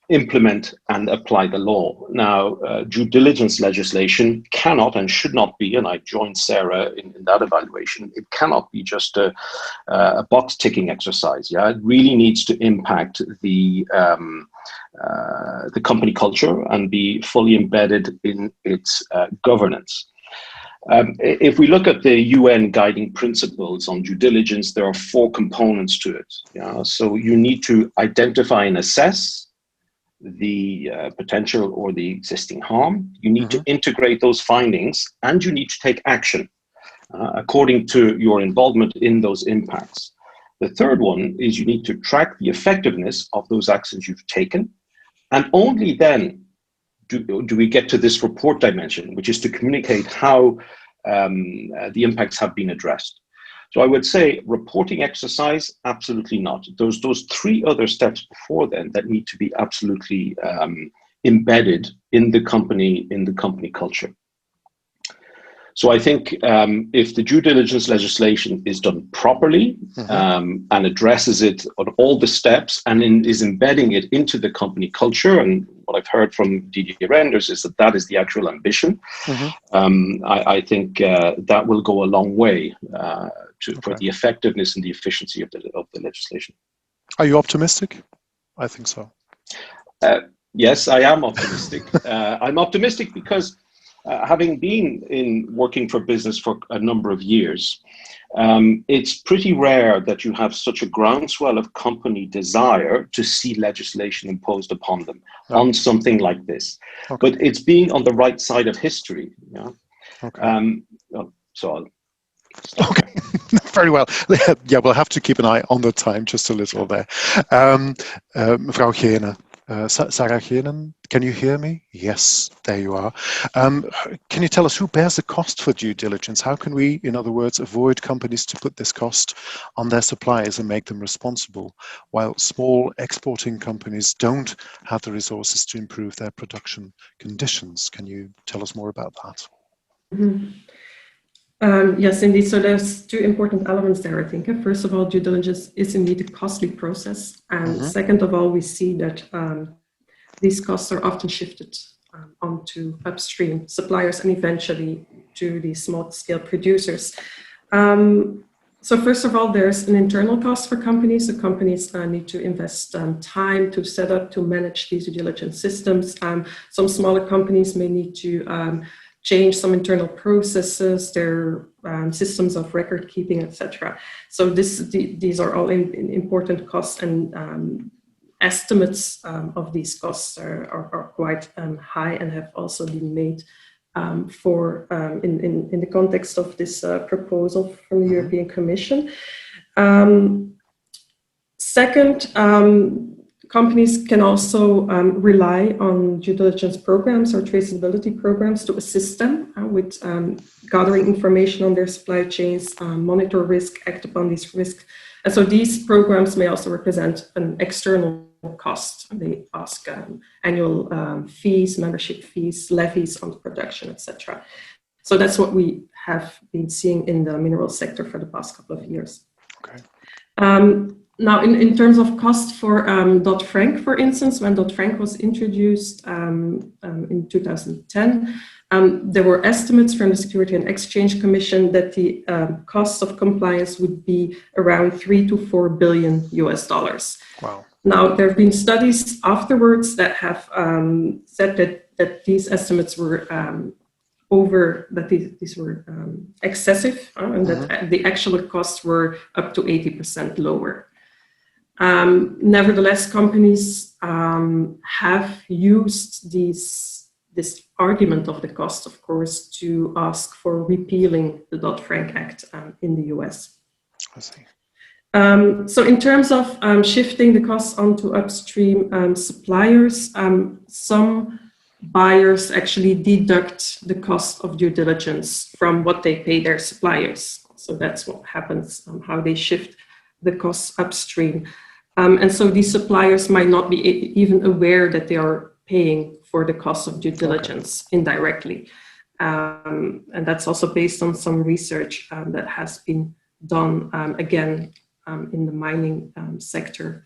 implement and apply the law. Now, due diligence legislation cannot and should not be, and I join Sarah in that evaluation, it cannot be just a box ticking exercise. Yeah, it really needs to impact the company culture and be fully embedded in its governance. If we look at the UN guiding principles on due diligence, there are 4 components to it. Yeah? So you need to identify and assess the potential or the existing harm. You need to integrate those findings, and you need to take action according to your involvement in those impacts. The third one is you need to track the effectiveness of those actions you've taken, and only then do we get to this report dimension, which is to communicate how the impacts have been addressed. So I would say reporting exercise, absolutely not. Those 3 other steps before then that need to be absolutely embedded in the company culture. So I think if the due diligence legislation is done properly and addresses it on all the steps and is embedding it into the company culture, and what I've heard from Didier Reynders is that is the actual ambition, I think that will go a long way for the effectiveness and the efficiency of the legislation. Are you optimistic? I think so. Yes, I am optimistic. I'm optimistic because having been working for business for a number of years, it's pretty rare that you have such a groundswell of company desire to see legislation imposed upon them on something like this. But it's being on the right side of history. Yeah. So I'll stop. Okay, very well. Yeah, we'll have to keep an eye on the time just a little there. Mevrouw Geene. Sarah Geenen, can you hear me? Yes, there you are. Can you tell us who bears the cost for due diligence? How can we, in other words, avoid companies to put this cost on their suppliers and make them responsible, while small exporting companies don't have the resources to improve their production conditions? Can you tell us more about that? Yes, indeed. So there's 2 important elements there, I think. First of all, due diligence is indeed a costly process. And second of all, we see that these costs are often shifted onto upstream suppliers and eventually to the small-scale producers. So first of all, there's an internal cost for companies. So companies need to invest time to set up, to manage these due diligence systems. Some smaller companies may need to change some internal processes, their systems of record keeping, etc. So these are all important costs, and estimates of these costs are quite high and have also been made in the context of this proposal from the European Commission. Second, companies can also rely on due diligence programs or traceability programs to assist them with gathering information on their supply chains, monitor risk, act upon these risks. And so these programs may also represent an external cost. They ask annual fees, membership fees, levies on production, etc. So that's what we have been seeing in the mineral sector for the past couple of years. Okay. Now, in terms of cost for Dodd-Frank, for instance, when Dodd-Frank was introduced in 2010, there were estimates from the Security and Exchange Commission that the cost of compliance would be around $3 to $4 billion US. Wow. Now, there have been studies afterwards that have said that these estimates were these were excessive, and that the actual costs were up to 80% lower. Nevertheless, companies have used this argument of the cost, of course, to ask for repealing the Dodd-Frank Act in the US. I see. So in terms of shifting the costs onto upstream suppliers, some buyers actually deduct the cost of due diligence from what they pay their suppliers. So that's what happens, how they shift the costs upstream. And so these suppliers might not be even aware that they are paying for the cost of due diligence indirectly. And that's also based on some research that has been done, again, in the mining sector.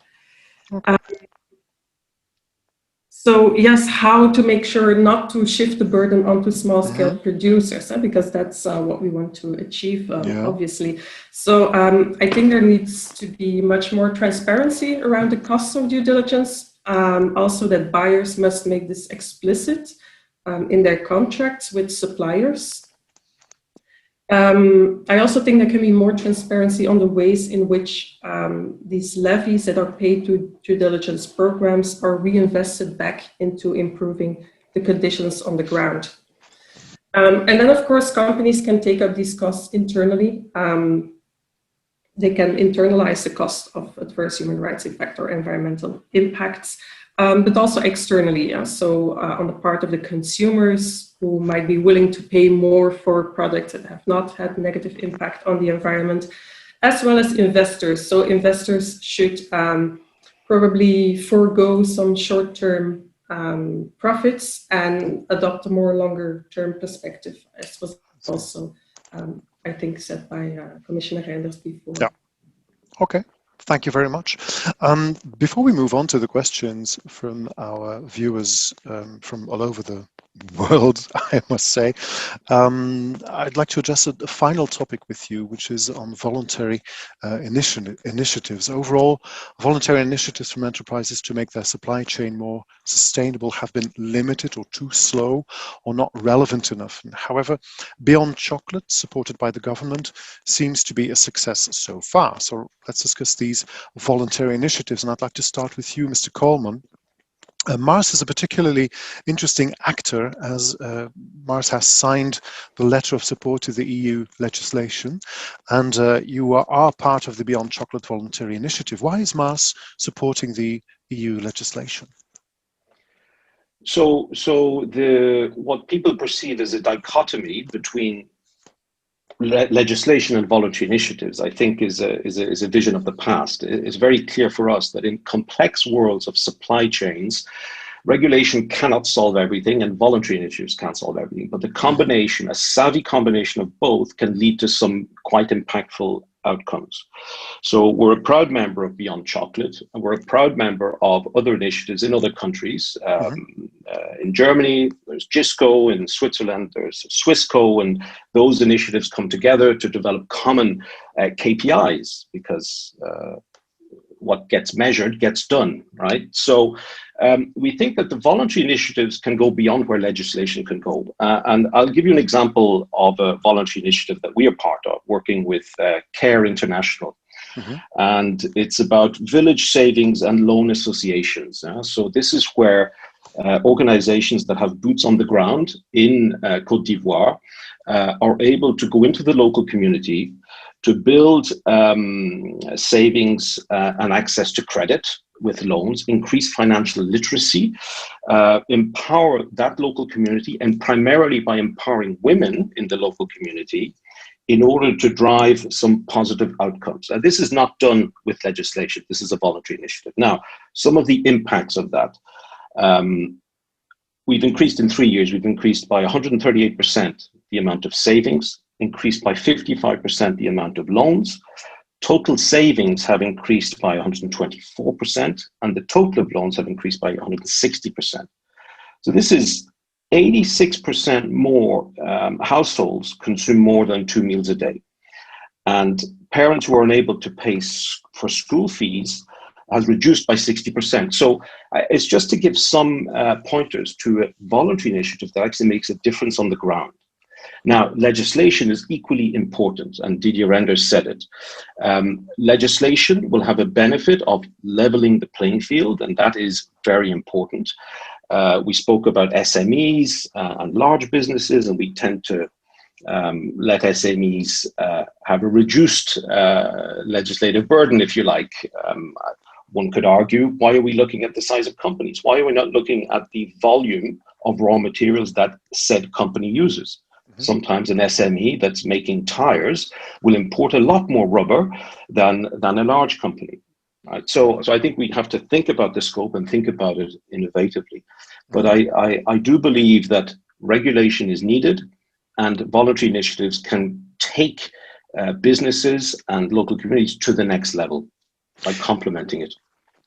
So yes, how to make sure not to shift the burden onto small-scale producers, because that's what we want to achieve, obviously. So I think there needs to be much more transparency around the costs of due diligence. Also that buyers must make this explicit in their contracts with suppliers. I also think there can be more transparency on the ways in which these levies that are paid to due diligence programs are reinvested back into improving the conditions on the ground. And then, of course, companies can take up these costs internally. They can internalize the cost of adverse human rights impact or environmental impacts, but also externally. So on the part of the consumers who might be willing to pay more for products that have not had negative impact on the environment, as well as investors. So investors should probably forego some short-term profits and adopt a more longer-term perspective, as was also, I think, said by Commissioner Reynders before. Yeah. Okay. Thank you very much. Before we move on to the questions from our viewers from all over the world, I must say, I'd like to address a final topic with you, which is on voluntary initiatives. Overall, voluntary initiatives from enterprises to make their supply chain more sustainable have been limited or too slow or not relevant enough. However, Beyond Chocolate, supported by the government, seems to be a success so far. So let's discuss these voluntary initiatives, and I'd like to start with you, Mr. Coleman. Mars is a particularly interesting actor, as Mars has signed the letter of support to the EU legislation, and you are part of the Beyond Chocolate voluntary initiative. Why is Mars supporting the EU legislation? So what people perceive as a dichotomy between legislation and voluntary initiatives, I think, is a vision of the past. It's very clear for us that in complex worlds of supply chains, regulation cannot solve everything and voluntary initiatives can't solve everything. But the combination, a savvy combination of both, can lead to some quite impactful outcomes. So we're a proud member of Beyond Chocolate, and we're a proud member of other initiatives in other countries. In Germany, there's GISCO. In Switzerland, there's Swissco, and those initiatives come together to develop common KPIs, because what gets measured gets done, right? So we think that the voluntary initiatives can go beyond where legislation can go. And I'll give you an example of a voluntary initiative that we are part of, working with CARE International. And it's about village savings and loan associations. So this is where organizations that have boots on the ground in Côte d'Ivoire are able to go into the local community to build savings and access to credit with loans, increase financial literacy, empower that local community, and primarily by empowering women in the local community in order to drive some positive outcomes. And this is not done with legislation. This is a voluntary initiative. Now, some of the impacts of that. We've increased in 3 years, we've increased by 138% the amount of savings, increased by 55% the amount of loans. Total savings have increased by 124%, and the total of loans have increased by 160%. So this is 86% more households consume more than 2 meals a day. And parents who are unable to pay for school fees has reduced by 60%. So it's just to give some pointers to a voluntary initiative that actually makes a difference on the ground. Now, legislation is equally important, and Didier Reynders said it. Legislation will have a benefit of leveling the playing field, and that is very important. We spoke about SMEs and large businesses, and we tend to let SMEs have a reduced legislative burden, if you like. One could argue, why are we looking at the size of companies? Why are we not looking at the volume of raw materials that said company uses? Sometimes an SME that's making tires will import a lot more rubber than a large company. Right? So I think we have to think about the scope and think about it innovatively. But I do believe that regulation is needed, and voluntary initiatives can take businesses and local communities to the next level by complementing it.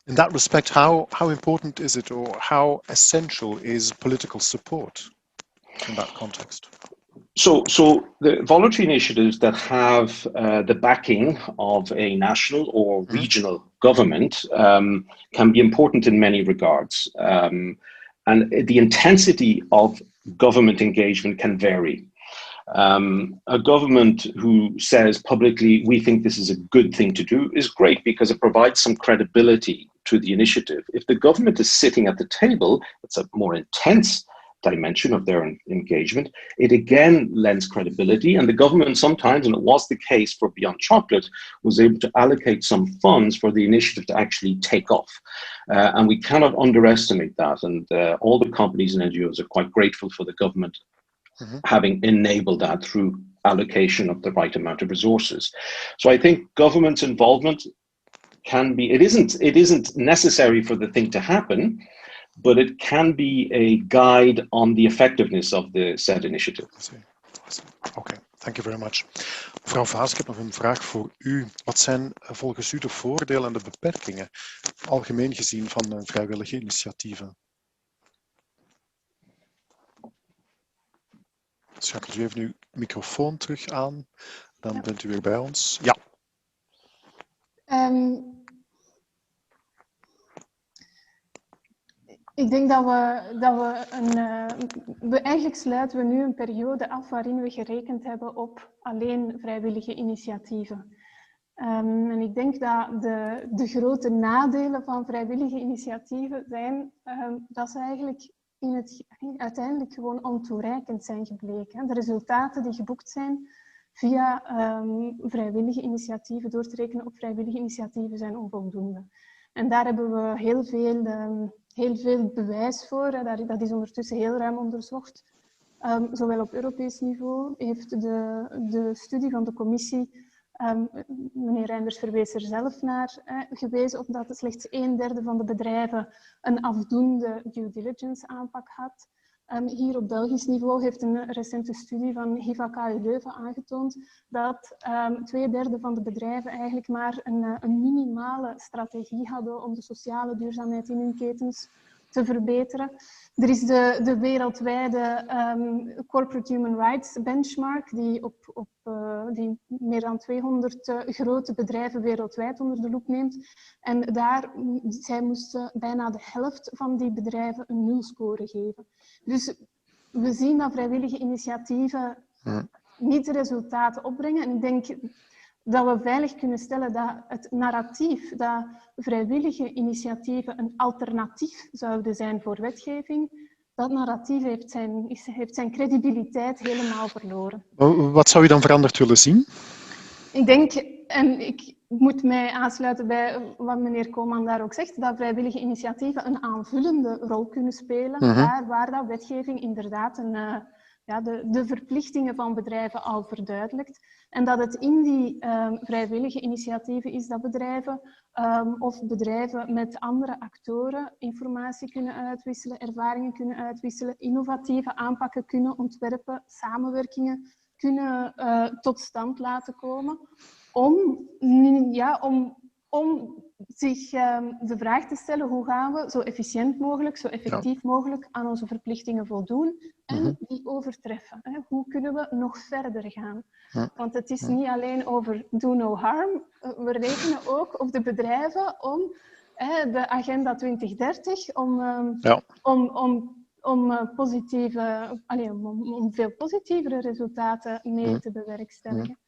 In that respect, how important is it, or how essential is political support in that context? So the voluntary initiatives that have the backing of a national or regional government can be important in many regards. And the intensity of government engagement can vary. A government who says publicly, we think this is a good thing to do, is great because it provides some credibility to the initiative. If the government is sitting at the table, it's a more intense dimension of their engagement, it again lends credibility, and the government sometimes, and it was the case for Beyond Chocolate, was able to allocate some funds for the initiative to actually take off. And we cannot underestimate that, and all the companies and NGOs are quite grateful for the government having enabled that through allocation of the right amount of resources. So I think government's involvement can be, it isn't necessary for the thing to happen, but it can be a guide on the effectiveness of the said initiative. Oké, thank you very much. Mevrouw Vaas, ik heb nog een vraag voor u. Wat zijn volgens u de voordelen en de beperkingen, algemeen gezien, van vrijwillige initiatieven? Schakelt u even uw microfoon terug aan, dan bent u weer bij ons. Ja. Ik denk eigenlijk sluiten we nu een periode af waarin we gerekend hebben op alleen vrijwillige initiatieven. En ik denk dat de grote nadelen van vrijwillige initiatieven zijn dat ze eigenlijk uiteindelijk gewoon ontoereikend zijn gebleken. De resultaten die geboekt zijn via vrijwillige initiatieven, door te rekenen op vrijwillige initiatieven, zijn onvoldoende. En daar hebben we heel veel bewijs voor. Dat is ondertussen heel ruim onderzocht. Zowel op Europees niveau heeft de studie van de commissie, meneer Reynders verwees er zelf naar, gewezen op dat slechts 1/3 van de bedrijven een afdoende due diligence aanpak had. Hier op Belgisch niveau heeft een recente studie van HIVA-KU Leuven aangetoond dat 2/3 van de bedrijven eigenlijk maar een minimale strategie hadden om de sociale duurzaamheid in hun ketens te verbeteren. Er is de wereldwijde Corporate Human Rights Benchmark, die meer dan 200 grote bedrijven wereldwijd onder de loep neemt. En zij moesten bijna de helft van die bedrijven een 0-score geven. Dus we zien dat vrijwillige initiatieven niet de resultaten opbrengen. En ik denk dat we veilig kunnen stellen dat het narratief dat vrijwillige initiatieven een alternatief zouden zijn voor wetgeving, dat narratief heeft zijn credibiliteit helemaal verloren. Wat zou je dan veranderd willen zien? Ik denk, en ik moet mij aansluiten bij wat meneer Koolman daar ook zegt, dat vrijwillige initiatieven een aanvullende rol kunnen spelen, daar waar dat wetgeving inderdaad de verplichtingen van bedrijven al verduidelijkt. En dat het in die vrijwillige initiatieven is dat bedrijven of bedrijven met andere actoren informatie kunnen uitwisselen, ervaringen kunnen uitwisselen, innovatieve aanpakken kunnen ontwerpen, samenwerkingen kunnen tot stand laten komen, om zich de vraag te stellen: hoe gaan we zo efficiënt mogelijk, zo effectief mogelijk aan onze verplichtingen voldoen en die overtreffen? Hoe kunnen we nog verder gaan? Want het is niet alleen over do no harm. We rekenen ook op de bedrijven om de agenda 2030, om veel positievere resultaten mee te bewerkstelligen.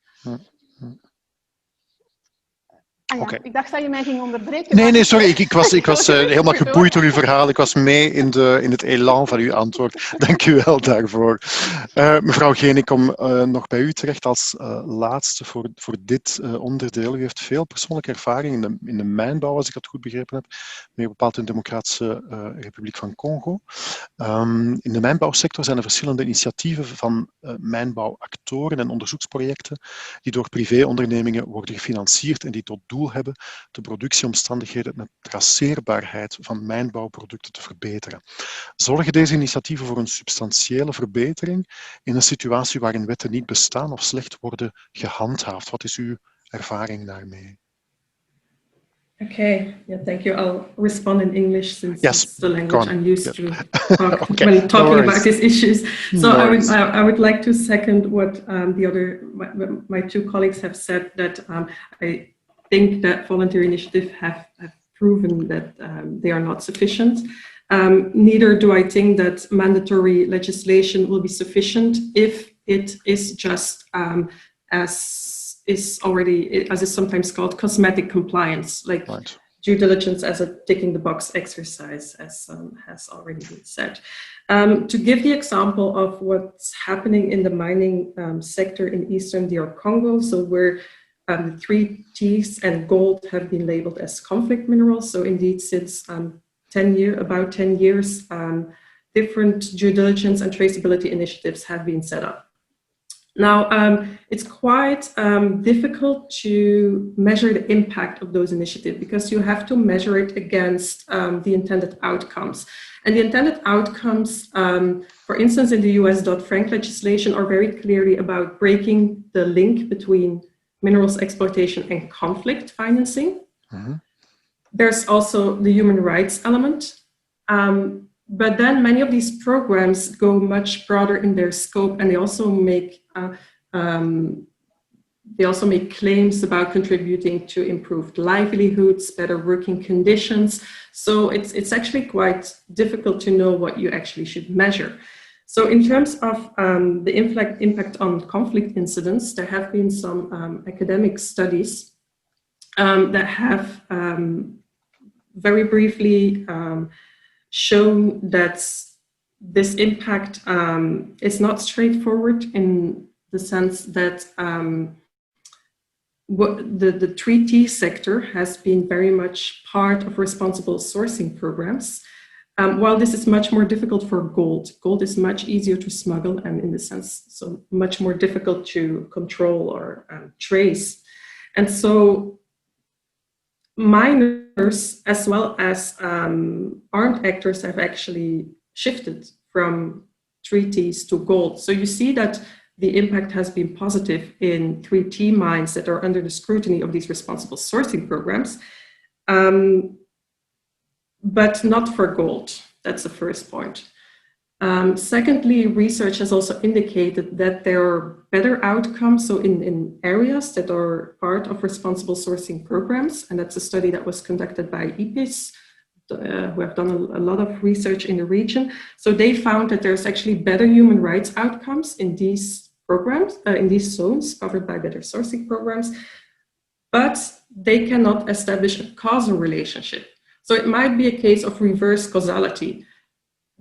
Okay. Ik dacht dat je mij ging onderbreken. Nee, sorry. Ik was helemaal geboeid door uw verhaal. Ik was mee in het elan van uw antwoord. Dank u wel daarvoor. Mevrouw Geen, ik kom nog bij u terecht als laatste voor dit onderdeel. U heeft veel persoonlijke ervaring in de mijnbouw, als ik dat goed begrepen heb. Meer bepaald in de Democratische Republiek van Congo. In de mijnbouwsector zijn er verschillende initiatieven van mijnbouwactoren en onderzoeksprojecten die door privéondernemingen worden gefinancierd en die tot doel doel hebben de productieomstandigheden en de traceerbaarheid van mijnbouwproducten te verbeteren. Zorgen deze initiatieven voor een substantiële verbetering in een situatie waarin wetten niet bestaan of slecht worden gehandhaafd? Wat is uw ervaring daarmee? Okay, yeah, thank you. I'll respond in English since Yes, it's the language I'm used to talk Okay, when talking no about these issues. So No I would like to second what my two colleagues have said, that I think that voluntary initiatives have proven that they are not sufficient. Neither do I think that mandatory legislation will be sufficient if it is just as is sometimes called cosmetic compliance, like Right. due diligence as a ticking the box exercise, as has already been said. To give the example of what's happening in the mining sector in Eastern DR Congo, so where the 3 T's and gold have been labeled as conflict minerals. So indeed, since about 10 years, different due diligence and traceability initiatives have been set up. Now, it's quite difficult to measure the impact of those initiatives because you have to measure it against the intended outcomes. And the intended outcomes, for instance, in the US Dodd-Frank legislation, are very clearly about breaking the link between minerals exploitation and conflict financing. Mm-hmm. There's also the human rights element. But then many of these programs go much broader in their scope, and they also make claims about contributing to improved livelihoods, better working conditions. So it's actually quite difficult to know what you actually should measure. So in terms of the impact on conflict incidents, there have been some academic studies that have very briefly shown that this impact is not straightforward in the sense that the 3T sector has been very much part of responsible sourcing programs, while this is much more difficult for gold. Gold is much easier to smuggle and in the sense, so much more difficult to control or trace. And so miners as well as armed actors have actually shifted from 3Ts to gold. So you see that the impact has been positive in 3T mines that are under the scrutiny of these responsible sourcing programs, but not for gold. That's the first point. Secondly, research has also indicated that there are better outcomes, so in areas that are part of responsible sourcing programs, and that's a study that was conducted by IPIS, who have done a lot of research in the region. So they found that there's actually better human rights outcomes in these programs, in these zones covered by better sourcing programs, but they cannot establish a causal relationship. So it might be a case of reverse causality,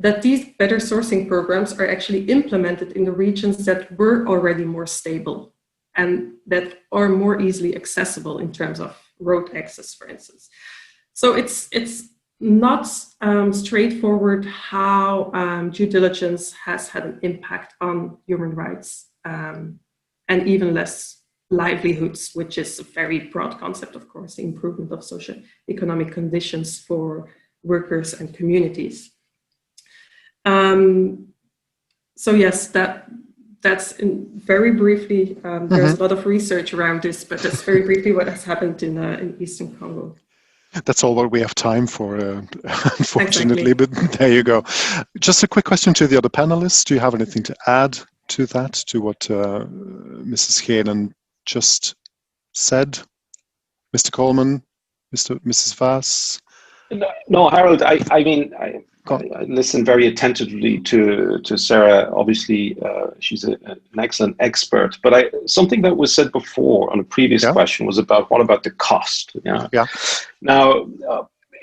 that these better sourcing programs are actually implemented in the regions that were already more stable and that are more easily accessible in terms of road access, for instance. So it's not straightforward how due diligence has had an impact on human rights and even less livelihoods, which is a very broad concept, of course, the improvement of socio-economic conditions for workers and communities. So yes, that's very briefly, there's a lot of research around this, but that's very briefly what has happened in Eastern Congo. That's all what we have time for, unfortunately, Exactly. but there you go. Just a quick question to the other panelists. Do you have anything to add to that, to what Mrs. Geenen just said? Mr. Coleman, Mrs. Vaas? No, Harold, I listened very attentively to Sarah. Obviously, she's an excellent expert. But something that was said before on a previous question was about what about the cost? Yeah. Now,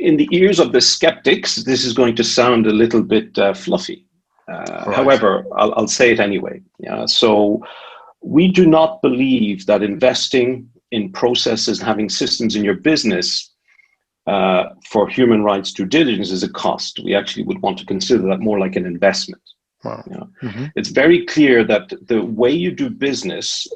in the ears of the skeptics, this is going to sound a little bit fluffy. Right. However, I'll say it anyway. Yeah. So we do not believe that investing in processes and having systems in your business for human rights due diligence is a cost. We actually would want to consider that more like an investment. Wow. It's very clear that the way you do business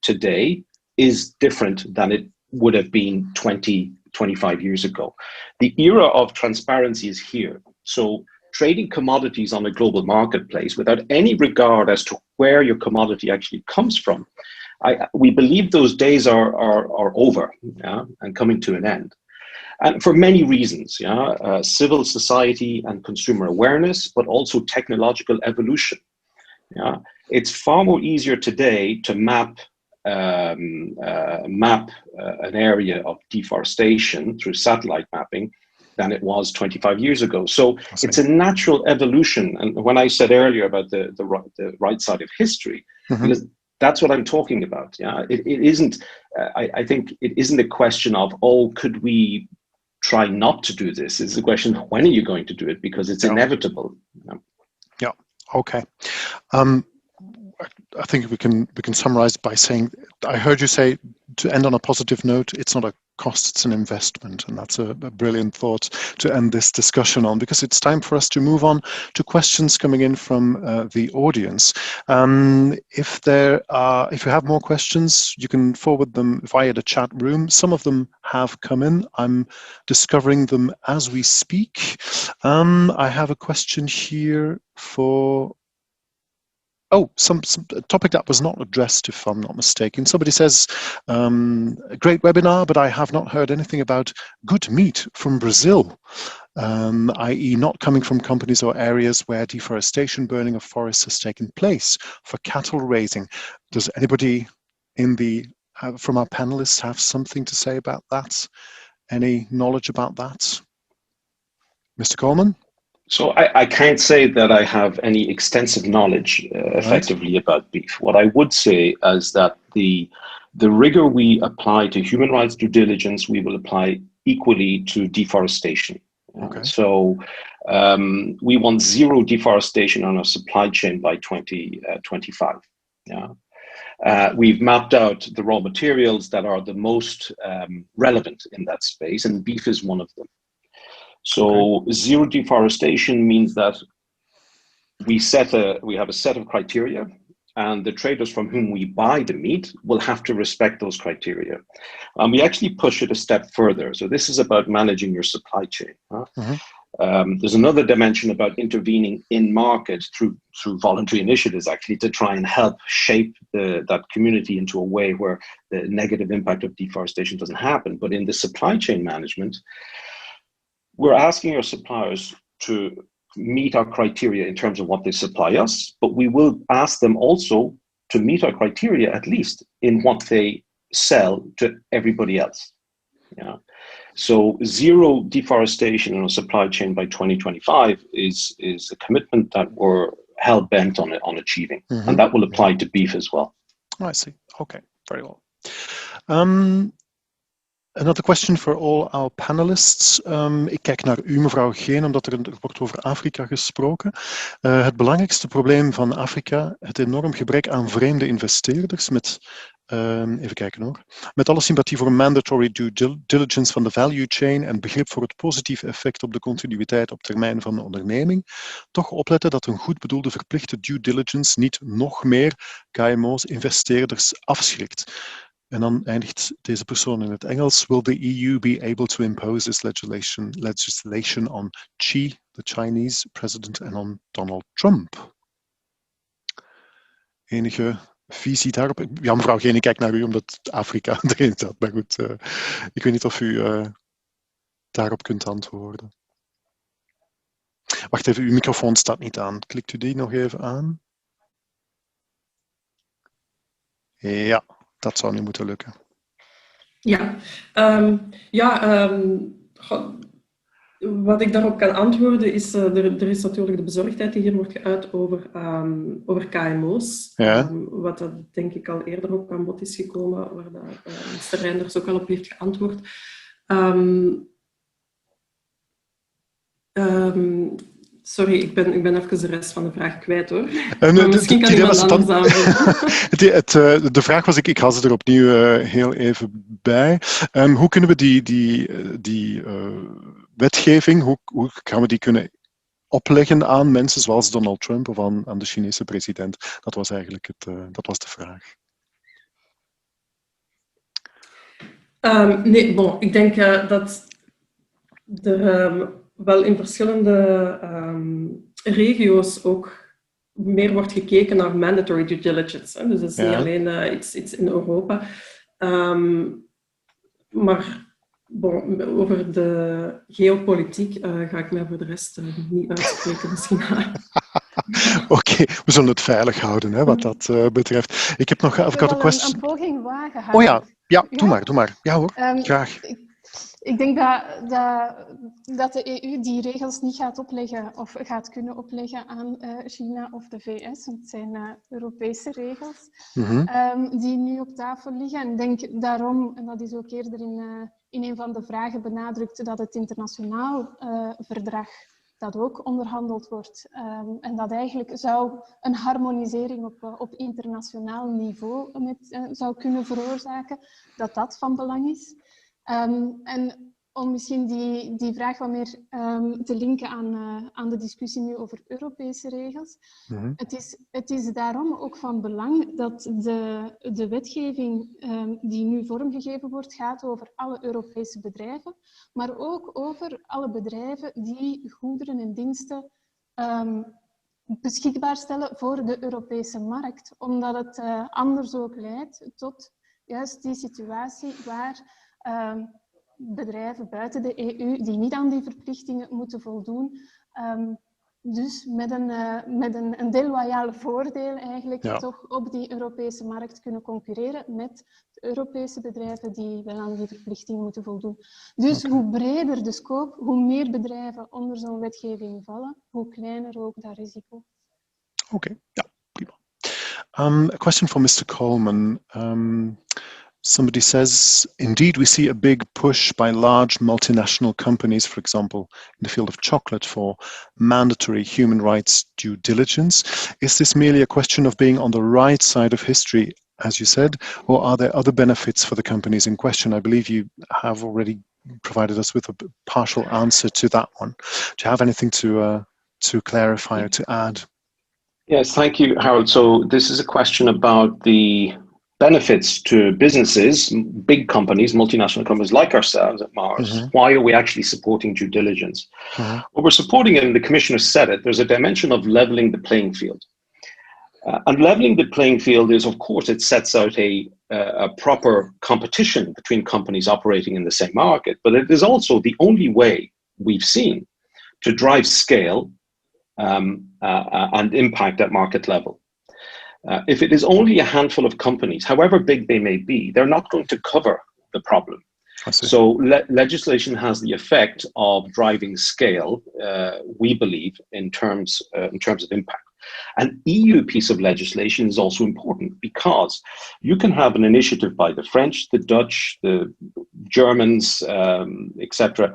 today is different than it would have been 20, 25 years ago. The era of transparency is here. So trading commodities on a global marketplace without any regard as to where your commodity actually comes from, we believe those days are over, yeah, and coming to an end. And for many reasons, yeah, civil society and consumer awareness, but also technological evolution. Yeah, it's far more easier today to map an area of deforestation through satellite mapping than it was 25 years ago. So it's a natural evolution. And when I said earlier about the right side of history, because that's what I'm talking about. Yeah, it isn't. I think it isn't a question of, oh, could we try not to do this? It's a question, when are you going to do it? Because it's inevitable. Yeah. Okay. I think we can summarize by saying, I heard you say, to end on a positive note, it's not a cost, it's an investment. And that's a brilliant thought to end this discussion on, because it's time for us to move on to questions coming in from the audience. If you have more questions, you can forward them via the chat room. Some of them have come in. I'm discovering them as we speak. I have a question here for some topic that was not addressed, if I'm not mistaken. Somebody says, a great webinar, but I have not heard anything about good meat from Brazil, i.e. not coming from companies or areas where deforestation, burning of forests has taken place for cattle raising. Does anybody from our panelists have something to say about that? Any knowledge about that? Mr. Coleman? So I can't say that I have any extensive knowledge effectively about beef. What I would say is that the rigor we apply to human rights due diligence, we will apply equally to deforestation. Okay. So we want zero deforestation on our supply chain by 2025. Yeah. We've mapped out the raw materials that are the most relevant in that space, and beef is one of them. So zero deforestation means that we have a set of criteria, and the traders from whom we buy the meat will have to respect those criteria. And we actually push it a step further. So this is about managing your supply chain. There's another dimension about intervening in market through voluntary initiatives, actually, to try and help shape that community into a way where the negative impact of deforestation doesn't happen. But in the supply chain management, we're asking our suppliers to meet our criteria in terms of what they supply us, but we will ask them also to meet our criteria, at least in what they sell to everybody else. Yeah. So zero deforestation in our supply chain by 2025 is a commitment that we're hell bent on achieving, and that will apply to beef as well. I see. Okay, very well. Another question for all our panelists. Ik kijk naar u, mevrouw Geen, omdat er wordt over Afrika gesproken. Het belangrijkste probleem van Afrika, het enorm gebrek aan vreemde investeerders met, even kijken hoor, met alle sympathie voor mandatory due diligence van de value chain en begrip voor het positieve effect op de continuïteit op termijn van de onderneming, toch opletten dat een goed bedoelde verplichte due diligence niet nog meer KMO's, investeerders afschrikt. En dan eindigt deze persoon in het Engels. Will the EU be able to impose this legislation on Xi, the Chinese president, en on Donald Trump? Enige visie daarop? Ja, mevrouw Geen, ik kijk naar u omdat Afrika erin staat. Maar goed, ik weet niet of u daarop kunt antwoorden. Wacht even, uw microfoon staat niet aan. Klikt u die nog even aan? Ja. Dat zou nu moeten lukken. Ja, wat ik daarop kan antwoorden is, er is natuurlijk de bezorgdheid die hier wordt geuit over KMO's. Ja. Wat dat denk ik al eerder ook aan bod is gekomen, waar minister Reynders ook al op heeft geantwoord. Sorry, ik ben even de rest van de vraag kwijt hoor. Misschien kan iemand anders aanvullen. De vraag was, ik haal ze er opnieuw heel even bij. Hoe kunnen we die wetgeving, hoe gaan we die kunnen opleggen aan mensen zoals Donald Trump of aan de Chinese president? Dat was eigenlijk dat was de vraag. Nee, bon, ik denk dat er wel in verschillende regio's ook meer wordt gekeken naar mandatory due diligence. Hè? Dus dat is niet alleen iets in Europa. Maar bon, over de geopolitiek ga ik mij voor de rest niet uitspreken misschien. Oké, we zullen het veilig houden, hè, wat dat betreft. Ik heb nog een question. Een poging wagen. Oh ja, doe maar. Ja hoor, graag. Ik denk dat de EU die regels niet gaat opleggen of gaat kunnen opleggen aan China of de VS. Want het zijn Europese regels die nu op tafel liggen. En ik denk daarom, en dat is ook eerder in een van de vragen benadrukt, dat het internationaal verdrag dat ook onderhandeld wordt. En dat eigenlijk zou een harmonisering op internationaal niveau zou kunnen veroorzaken, dat van belang is. En om misschien die vraag wat meer te linken aan de discussie nu over Europese regels. Het is daarom ook van belang dat de wetgeving die nu vormgegeven wordt, gaat over alle Europese bedrijven, maar ook over alle bedrijven die goederen en diensten beschikbaar stellen voor de Europese markt. Omdat het anders ook leidt tot juist die situatie waar bedrijven buiten de EU die niet aan die verplichtingen moeten voldoen, dus met een deloyaal voordeel eigenlijk toch op die Europese markt kunnen concurreren met de Europese bedrijven die wel aan die verplichtingen moeten voldoen. Dus hoe breder de scope, hoe meer bedrijven onder zo'n wetgeving vallen, hoe kleiner ook dat risico. Oké, ja, prima. A question for Mr. Coleman. Somebody says, indeed, we see a big push by large multinational companies, for example, in the field of chocolate for mandatory human rights due diligence. Is this merely a question of being on the right side of history, as you said, or are there other benefits for the companies in question? I believe you have already provided us with a partial answer to that one. Do you have anything to clarify or to add? Yes, thank you, Harold. So this is a question about the benefits to businesses, big companies, multinational companies like ourselves at Mars. Why are we actually supporting due diligence? What we're supporting, and the Commissioner said it, there's a dimension of leveling the playing field. And leveling the playing field is, of course, it sets out a proper competition between companies operating in the same market, but it is also the only way we've seen to drive scale and impact at market level. If it is only a handful of companies, however big they may be, they're not going to cover the problem. So legislation has the effect of driving scale, we believe, in terms of impact. An EU piece of legislation is also important because you can have an initiative by the French, the Dutch, the Germans, etc.,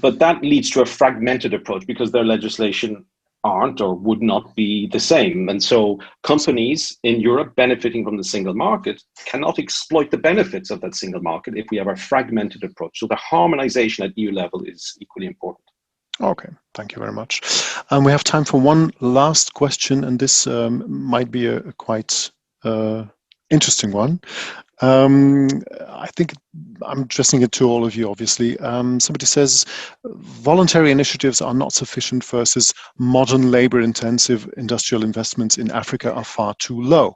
but that leads to a fragmented approach because their legislation aren't or would not be the same. And so companies in Europe benefiting from the single market cannot exploit the benefits of that single market if we have a fragmented approach. So the harmonization at EU level is equally important. Okay, thank you very much. We have time for one last question, and this might be a quite interesting one. I think I'm addressing it to all of you, obviously. Somebody says voluntary initiatives are not sufficient versus modern labor-intensive industrial investments in Africa are far too low.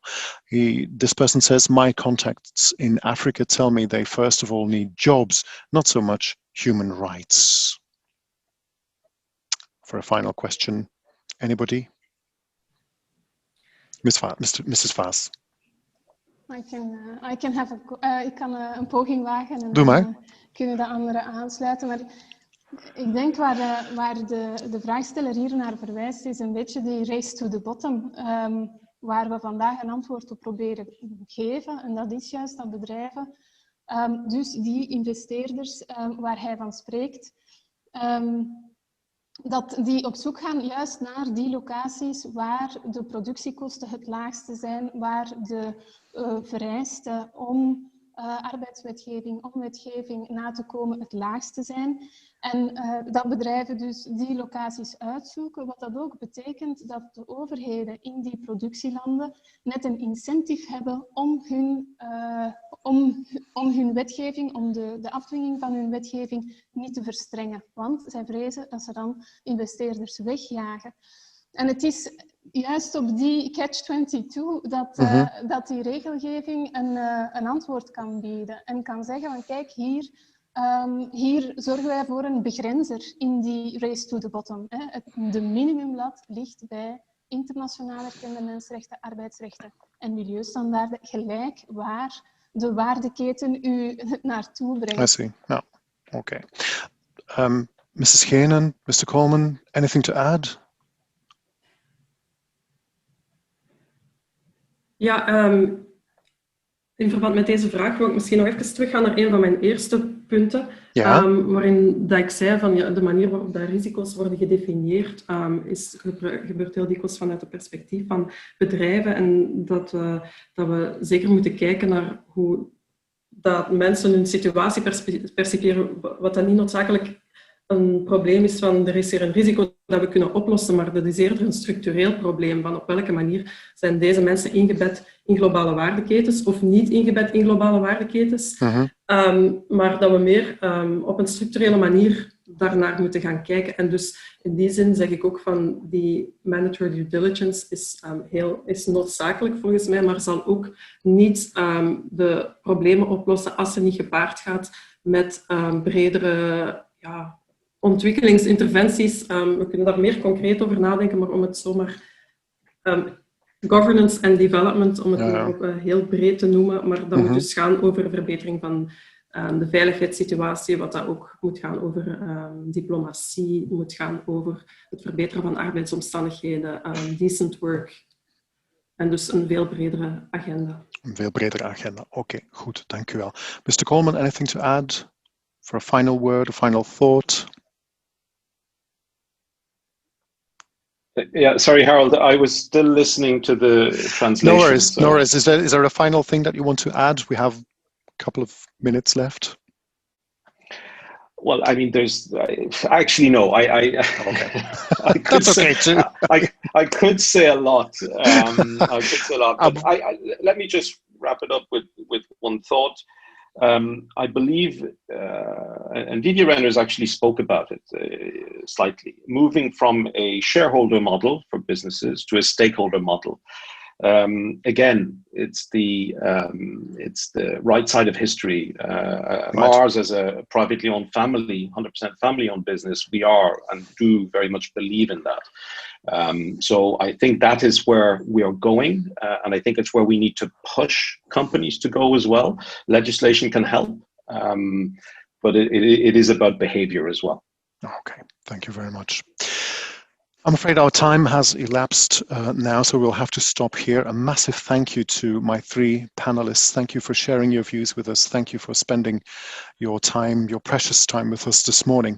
This person says, my contacts in Africa tell me they first of all need jobs, not so much human rights. For a final question, anybody? Mrs. Vaas. Ik kan een poging wagen en doe maar. Kunnen de anderen aansluiten. Maar ik denk waar de vraagsteller hier naar verwijst is een beetje die race to the bottom, waar we vandaag een antwoord op proberen geven. En dat is juist dat bedrijven, dus die investeerders waar hij van spreekt, dat die op zoek gaan juist naar die locaties waar de productiekosten het laagste zijn, waar de vereisten om arbeidswetgeving, om wetgeving na te komen het laagste zijn. En dat bedrijven dus die locaties uitzoeken, wat dat ook betekent dat de overheden in die productielanden net een incentive hebben om hun wetgeving, om de afdwinging van hun wetgeving niet te verstrengen. Want zij vrezen dat ze dan investeerders wegjagen. En het is juist op die catch-22 dat die regelgeving een antwoord kan bieden. En kan zeggen van kijk, hier zorgen wij voor een begrenzer in die race to the bottom. De minimumlat ligt bij internationaal erkende mensenrechten, arbeidsrechten en milieustandaarden, gelijk waar de waardeketen u naartoe brengt. I see. No. Okay. Mrs. Geenen, Mr. Coleman, anything to add? Ja, in verband met deze vraag wil ik misschien nog even teruggaan naar een van mijn eerste punten. Ja. Waarin dat ik zei van de manier waarop dat risico's worden gedefinieerd gebeurt heel dikwijls vanuit het perspectief van bedrijven. En dat we zeker moeten kijken naar hoe dat mensen hun situatie percipiëren, wat dan niet noodzakelijk een probleem is van er is hier een risico dat we kunnen oplossen, maar dat is eerder een structureel probleem van op welke manier zijn deze mensen ingebed in globale waardeketens of niet ingebed in globale waardeketens. Maar dat we meer op een structurele manier daarnaar moeten gaan kijken. En dus in die zin zeg ik ook van die mandatory due diligence is noodzakelijk volgens mij, maar zal ook niet de problemen oplossen als ze niet gepaard gaat met bredere ontwikkelingsinterventies. We kunnen daar meer concreet over nadenken, maar om het zomaar governance en development, om het ook heel breed te noemen, maar dat moet dus gaan over verbetering van de veiligheidssituatie, wat dat ook moet gaan over diplomatie, moet gaan over het verbeteren van arbeidsomstandigheden, decent work. En dus een veel bredere agenda. Een veel bredere agenda. Oké, goed, dank u wel. Mr. Coleman, anything to add for a final word, a final thought? Yeah, sorry, Harold, I was still listening to the translation. No worries, no worries. Is there a final thing that you want to add? We have a couple of minutes left. Well, I mean, there's actually no. I could That's okay too. I could say a lot. I could say a lot. But let me just wrap it up with one thought. I believe, and Didier Reynders actually spoke about it slightly, moving from a shareholder model for businesses to a stakeholder model. Again, it's the right side of history. Ours as a privately owned family, 100% family owned business, we are and do very much believe in that. So I think that is where we are going, and I think it's where we need to push companies to go as well. Legislation can help, but it is about behavior as well. Okay, thank you very much. I'm afraid our time has elapsed now, so we'll have to stop here. A massive thank you to my three panelists. Thank you for sharing your views with us. Thank you for spending your time, your precious time with us this morning.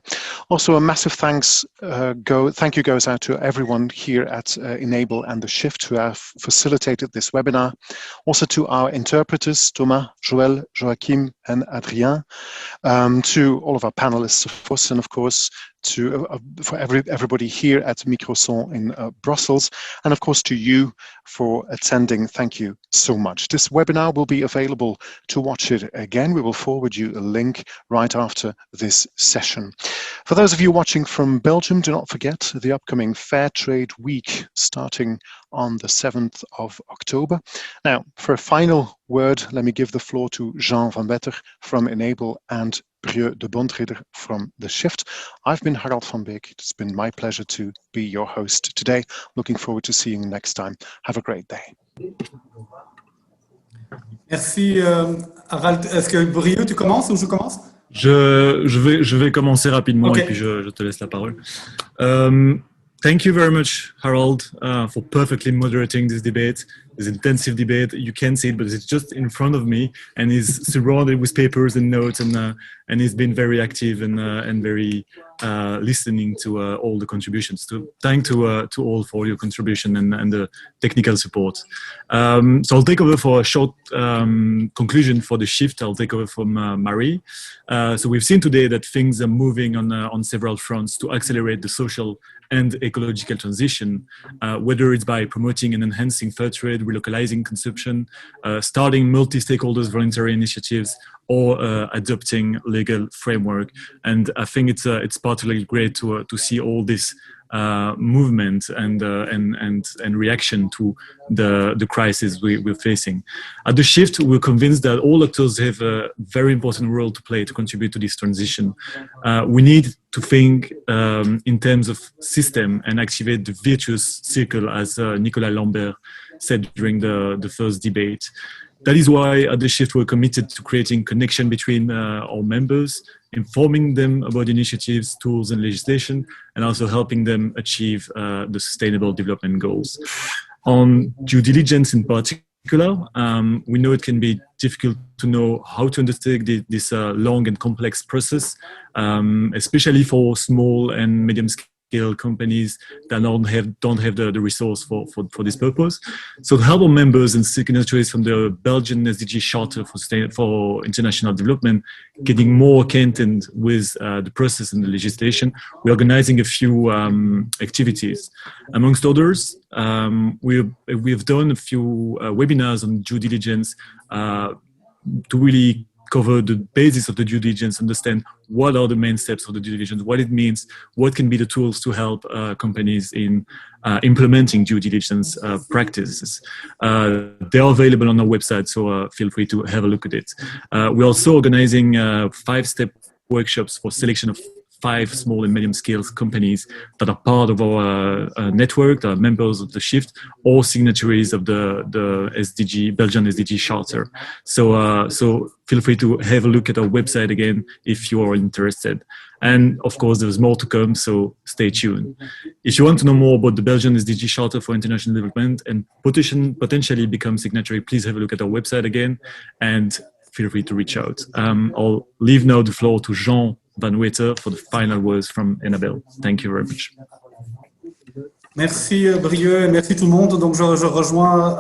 Also, a massive thank you goes out to everyone here at Enable and The Shift who have facilitated this webinar. Also to our interpreters, Thomas, Joël, Joachim, and Adrien. To all of our panelists, of course, and of course, for everybody here at Microson in Brussels, and of course to you for attending. Thank you so much. This webinar will be available to watch it again. We will forward you a link right after this session. For those of you watching from Belgium, do not forget the upcoming Fair Trade Week starting on the 7th of October. Now, for a final word, let me give the floor to Jean van Better from Enable and Brieux de Bondridder from The Shift. I've been Harold van Beek. It's been my pleasure to be your host today. Looking forward to seeing you next time. Have a great day. Merci Harald. Est-ce que Brieux, tu commences ou je commence? Je vais commencer rapidement, Okay. Et puis je te laisse la parole. Thank you very much, Harold, for perfectly moderating this debate. There's intensive debate. You can't see it, but it's just in front of me, and he's surrounded with papers and notes, and he's been very active and very listening to all the contributions. Thank to all for your contribution and the technical support. So I'll take over for a short conclusion for the shift. I'll take over from Marie. So we've seen today that things are moving on several fronts to accelerate the social and ecological transition, whether it's by promoting and enhancing fair trade, relocalizing consumption, starting multi-stakeholders voluntary initiatives, or adopting legal framework. And I think it's particularly great to see all this movement and reaction to the crisis we're facing. At the Shift, we're convinced that all actors have a very important role to play to contribute to this transition. We need to think in terms of system and activate the virtuous circle, as Nicolas Lambert said during the first debate. That is why at the Shift we're committed to creating connection between our members, informing them about initiatives, tools and legislation, and also helping them achieve the sustainable development goals. On due diligence in particular, we know it can be difficult to know how to undertake this long and complex process, especially for small and medium-scale companies that don't have the resource for this purpose. So to help our members and signatories from the Belgian SDG Charter for International Development getting more acquainted with the process and the legislation, we're organizing a few activities. Amongst others, we've done a few webinars on due diligence to really cover the basis of the due diligence, understand what are the main steps of the due diligence, what it means, what can be the tools to help companies in implementing due diligence practices. They are available on our website, so feel free to have a look at it. We're also organizing 5-step workshops for selection of 5 small and medium-scale companies that are part of our network, that are members of the Shift, or signatories of the Belgian SDG Charter. So feel free to have a look at our website again if you are interested. And of course, there's more to come, so stay tuned. If you want to know more about the Belgian SDG Charter for International Development and potentially become signatory, please have a look at our website again and feel free to reach out. I'll leave now the floor to Jean Van Weter for the final words from Annabelle. Thank you very much. Merci Brieux et merci tout le monde. Donc je rejoins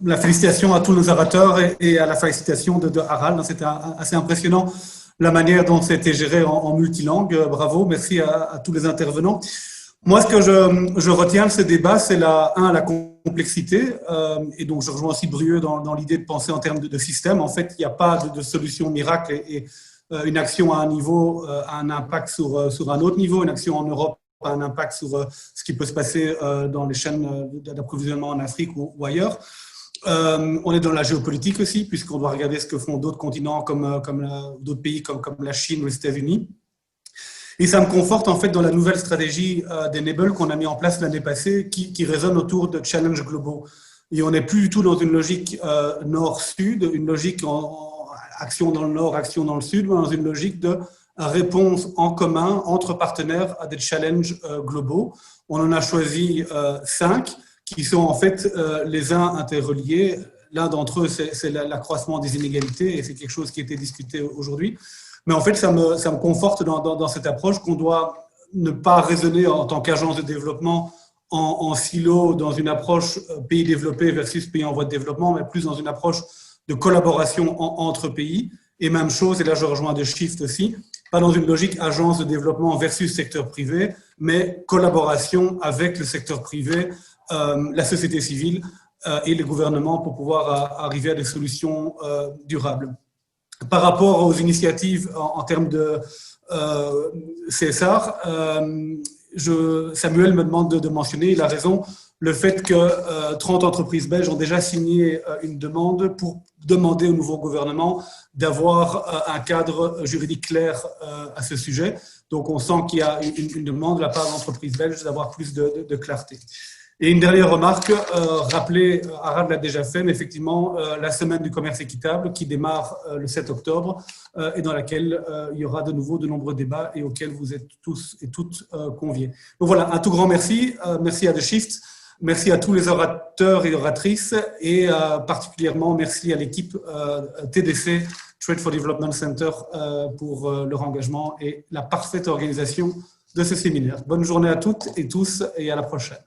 la félicitation à tous nos orateurs et à la félicitation de Harald. C'était assez impressionnant la manière dont c'était géré en multilangue. Bravo, merci à tous les intervenants. Moi, ce que je retiens de ce débat, c'est la complexité. Et donc je rejoins aussi Brieux dans l'idée de penser en termes de système. En fait, il n'y a pas de solution miracle et une action à un niveau a un impact sur un autre niveau. Une action en Europe a un impact sur ce qui peut se passer dans les chaînes d'approvisionnement en Afrique ou ailleurs. On est dans la géopolitique aussi, puisqu'on doit regarder ce que font d'autres continents comme d'autres pays comme la Chine ou les États-Unis. Et ça me conforte en fait dans la nouvelle stratégie d'Enable qu'on a mis en place l'année passée, qui résonne autour de challenges globaux. Et on n'est plus du tout dans une logique nord-sud, une logique action dans le nord, action dans le sud, mais dans une logique de réponse en commun entre partenaires à des challenges globaux. On en a choisi 5 qui sont en fait les uns interreliés. L'un d'entre eux, c'est l'accroissement des inégalités et c'est quelque chose qui a été discuté aujourd'hui. Mais en fait, ça me conforte dans cette approche qu'on doit ne pas raisonner en tant qu'agence de développement en silo, dans une approche pays développé versus pays en voie de développement, mais plus dans une approche de collaboration entre pays. Et même chose, et là je rejoins de Shift aussi, pas dans une logique agence de développement versus secteur privé, mais collaboration avec le secteur privé, la société civile et les gouvernements pour pouvoir arriver à des solutions durables. Par rapport aux initiatives en termes de CSR, Samuel me demande de mentionner, il a raison, le fait que 30 entreprises belges ont déjà signé une demande pour demander au nouveau gouvernement d'avoir un cadre juridique clair à ce sujet. Donc, on sent qu'il y a une demande de la part d'entreprises belges d'avoir plus de clarté. Et une dernière remarque, rappeler, Harald l'a déjà fait, mais effectivement, la semaine du commerce équitable qui démarre le 7 octobre et dans laquelle il y aura de nouveau de nombreux débats et auxquels vous êtes tous et toutes conviés. Donc voilà, un tout grand merci. Merci à The Shift. Merci à tous les orateurs et oratrices et particulièrement merci à l'équipe TDC, Trade for Development Center, pour leur engagement et la parfaite organisation de ce séminaire. Bonne journée à toutes et tous et à la prochaine.